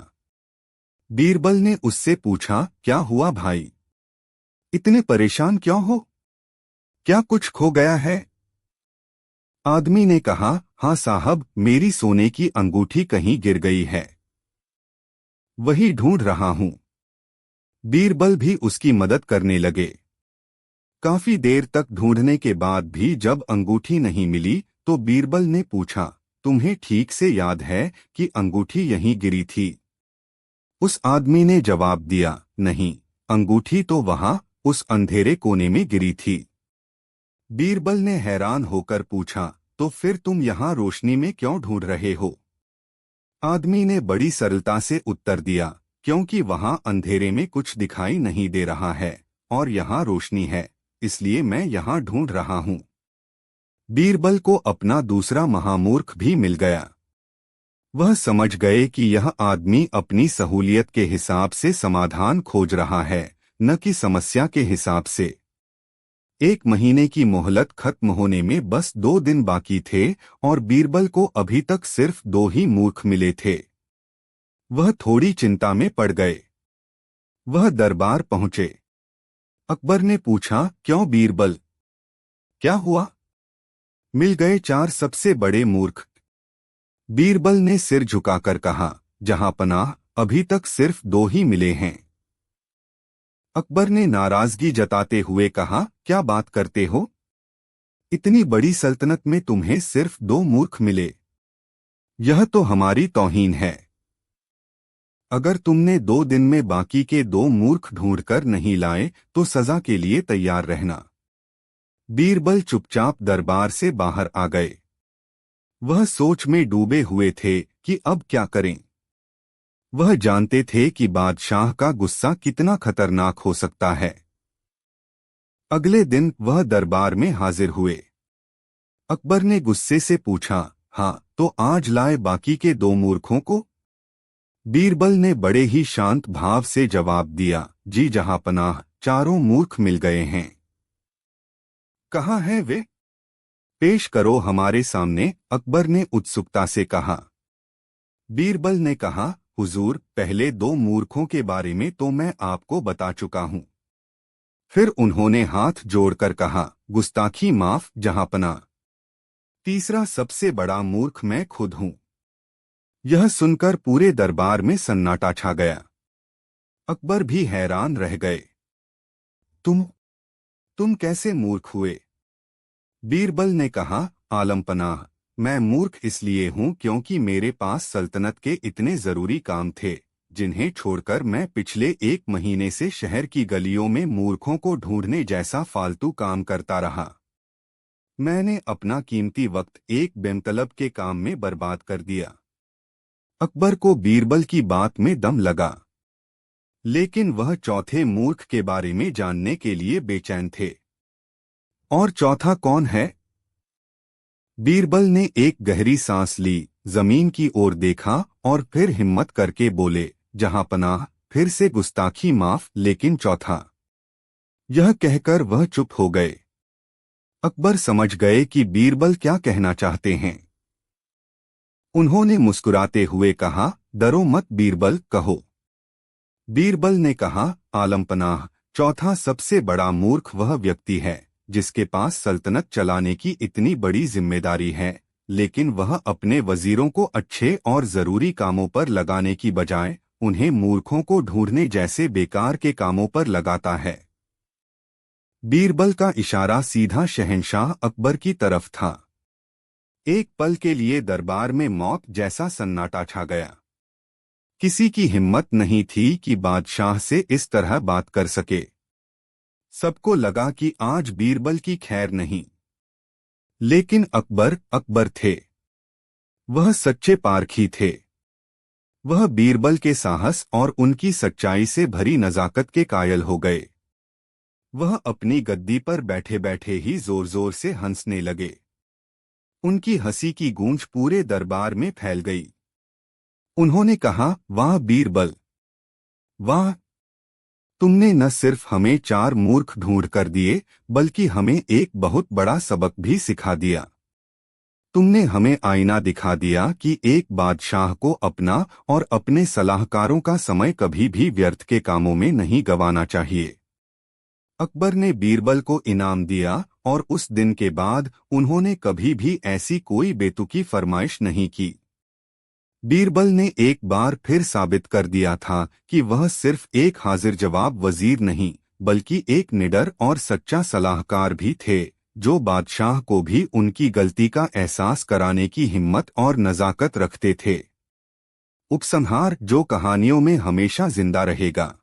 बीरबल ने उससे पूछा, क्या हुआ भाई? इतने परेशान क्यों हो? क्या कुछ खो गया है? आदमी ने कहा, हाँ साहब, मेरी सोने की अंगूठी कहीं गिर गई है। वही ढूंढ रहा हूं। बीरबल भी उसकी मदद करने लगे। काफी देर तक ढूंढने के बाद भी जब अंगूठी नहीं मिली तो बीरबल ने पूछा, तुम्हें ठीक से याद है कि अंगूठी यहीं गिरी थी? उस आदमी ने जवाब दिया, नहीं, अंगूठी तो वहां उस अंधेरे कोने में गिरी थी। बीरबल ने हैरान होकर पूछा, तो फिर तुम यहां रोशनी में क्यों ढूंढ रहे हो? आदमी ने बड़ी सरलता से उत्तर दिया, क्योंकि वहां अंधेरे में कुछ दिखाई नहीं दे रहा है और यहां रोशनी है, इसलिए मैं यहां ढूंढ रहा हूं। बीरबल को अपना दूसरा महामूर्ख भी मिल गया। वह समझ गए कि यह आदमी अपनी सहूलियत के हिसाब से समाधान खोज रहा है, न कि समस्या के हिसाब से। 1 महीने की मोहलत खत्म होने में बस 2 दिन बाकी थे और बीरबल को अभी तक सिर्फ 2 ही मूर्ख मिले थे। वह थोड़ी चिंता में पड़ गए। वह दरबार पहुंचे। अकबर ने पूछा, क्यों बीरबल, क्या हुआ? मिल गए 4 सबसे बड़े मूर्ख। बीरबल ने सिर झुकाकर कहा, जहां पनाह अभी तक सिर्फ 2 ही मिले हैं। अकबर ने नाराजगी जताते हुए कहा, क्या बात करते हो? इतनी बड़ी सल्तनत में तुम्हें सिर्फ 2 मूर्ख मिले? यह तो हमारी तौहीन है। अगर तुमने 2 दिन में बाकी के 2 मूर्ख ढूंढकर नहीं लाए तो सजा के लिए तैयार रहना। बीरबल चुपचाप दरबार से बाहर आ गए। वह सोच में डूबे हुए थे कि अब क्या करें। वह जानते थे कि बादशाह का गुस्सा कितना खतरनाक हो सकता है। अगले दिन वह दरबार में हाजिर हुए। अकबर ने गुस्से से पूछा, हाँ तो आज लाए बाकी के 2 मूर्खों को? बीरबल ने बड़े ही शांत भाव से जवाब दिया, जी जहां पनाह, 4 मूर्ख मिल गए हैं। कहाँ हैं वे? पेश करो हमारे सामने, अकबर ने उत्सुकता से कहा। बीरबल ने कहा, हुजूर, पहले 2 मूर्खों के बारे में तो मैं आपको बता चुका हूं। फिर उन्होंने हाथ जोड़कर कहा, गुस्ताखी माफ जहांपनाह। तीसरा सबसे बड़ा मूर्ख मैं खुद हूं। यह सुनकर पूरे दरबार में सन्नाटा छा गया। अकबर भी हैरान रह गए। तुम कैसे मूर्ख हुए? बीरबल ने कहा, आलमपनाह, मैं मूर्ख इसलिए हूं क्योंकि मेरे पास सल्तनत के इतने जरूरी काम थे, जिन्हें छोड़कर मैं पिछले 1 महीने से शहर की गलियों में मूर्खों को ढूंढने जैसा फालतू काम करता रहा। मैंने अपना कीमती वक्त एक बेमतलब के काम में बर्बाद कर दिया। अकबर को बीरबल की बात में दम लगा, लेकिन वह चौथे मूर्ख के बारे में जानने के लिए बेचैन थे। और चौथा कौन है? बीरबल ने एक गहरी सांस ली, जमीन की ओर देखा और फिर हिम्मत करके बोले, जहांपनाह, फिर से गुस्ताखी माफ, लेकिन चौथा? यह कहकर वह चुप हो गए। अकबर समझ गए कि बीरबल क्या कहना चाहते हैं। उन्होंने मुस्कुराते हुए कहा, डरो मत बीरबल, कहो। बीरबल ने कहा, आलमपनाह, चौथा सबसे बड़ा मूर्ख वह व्यक्ति है जिसके पास सल्तनत चलाने की इतनी बड़ी जिम्मेदारी है, लेकिन वह अपने वजीरों को अच्छे और जरूरी कामों पर लगाने की बजाय उन्हें मूर्खों को ढूंढने जैसे बेकार के कामों पर लगाता है। बीरबल का इशारा सीधा शहंशाह अकबर की तरफ था। एक पल के लिए दरबार में मौत जैसा सन्नाटा छा गया। किसी की हिम्मत नहीं थी कि बादशाह से इस तरह बात कर सके। सबको लगा कि आज बीरबल की खैर नहीं। लेकिन अकबर थे। वह सच्चे पारखी थे। वह बीरबल के साहस और उनकी सच्चाई से भरी नजाकत के कायल हो गए। वह अपनी गद्दी पर बैठे बैठे ही जोर जोर से हंसने लगे। उनकी हंसी की गूंज पूरे दरबार में फैल गई। उन्होंने कहा, वाह बीरबल, वाह! तुमने न सिर्फ हमें 4 मूर्ख ढूंढ कर दिए, बल्कि हमें एक बहुत बड़ा सबक भी सिखा दिया। तुमने हमें आईना दिखा दिया कि एक बादशाह को अपना और अपने सलाहकारों का समय कभी भी व्यर्थ के कामों में नहीं गंवाना चाहिए। अकबर ने बीरबल को इनाम दिया और उस दिन के बाद उन्होंने कभी भी ऐसी कोई बेतुकी फरमाइश नहीं की। बीरबल ने एक बार फिर साबित कर दिया था कि वह सिर्फ एक हाजिर जवाब वजीर नहीं, बल्कि एक निडर और सच्चा सलाहकार भी थे, जो बादशाह को भी उनकी गलती का एहसास कराने की हिम्मत और नजाकत रखते थे। उपसंहार जो कहानियों में हमेशा जिंदा रहेगा।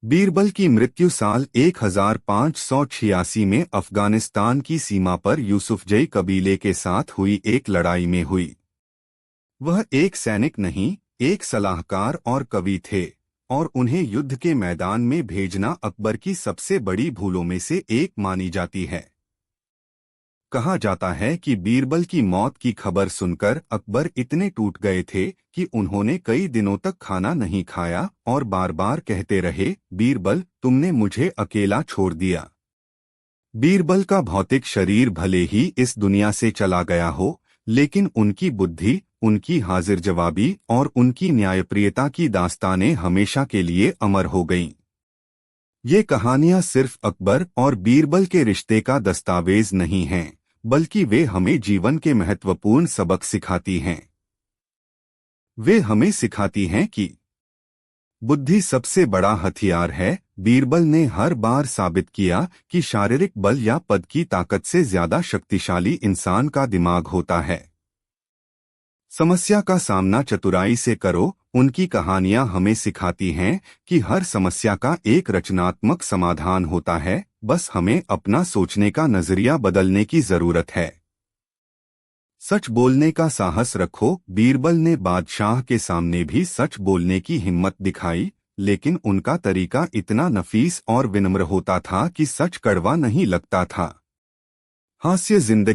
बीरबल की मृत्यु साल 1586 में अफगानिस्तान की सीमा पर यूसुफजई कबीले के साथ हुई एक लड़ाई में हुई। वह एक सैनिक नहीं, एक सलाहकार और कवि थे, और उन्हें युद्ध के मैदान में भेजना अकबर की सबसे बड़ी भूलों में से एक मानी जाती है। कहा जाता है कि बीरबल की मौत की खबर सुनकर अकबर इतने टूट गए थे कि उन्होंने कई दिनों तक खाना नहीं खाया और बार बार कहते रहे, बीरबल, तुमने मुझे अकेला छोड़ दिया। बीरबल का भौतिक शरीर भले ही इस दुनिया से चला गया हो, लेकिन उनकी बुद्धि, उनकी हाजिर जवाबी और उनकी न्यायप्रियता की दास्तानें हमेशा के लिए अमर हो गईं। ये कहानियां सिर्फ अकबर और बीरबल के रिश्ते का दस्तावेज नहीं हैं, बल्कि वे हमें जीवन के महत्वपूर्ण सबक सिखाती हैं। वे हमें सिखाती हैं कि बुद्धि सबसे बड़ा हथियार है। बीरबल ने हर बार साबित किया कि शारीरिक बल या पद की ताकत से ज्यादा शक्तिशाली इंसान का दिमाग होता है। समस्या का सामना चतुराई से करो। उनकी कहानियां हमें सिखाती हैं कि हर समस्या का एक रचनात्मक समाधान होता है, बस हमें अपना सोचने का नजरिया बदलने की जरूरत है। सच बोलने का साहस रखो। बीरबल ने बादशाह के सामने भी सच बोलने की हिम्मत दिखाई, लेकिन उनका तरीका इतना नफीस और विनम्र होता था कि सच कड़वा नहीं लगता था। हास्य जिंदगी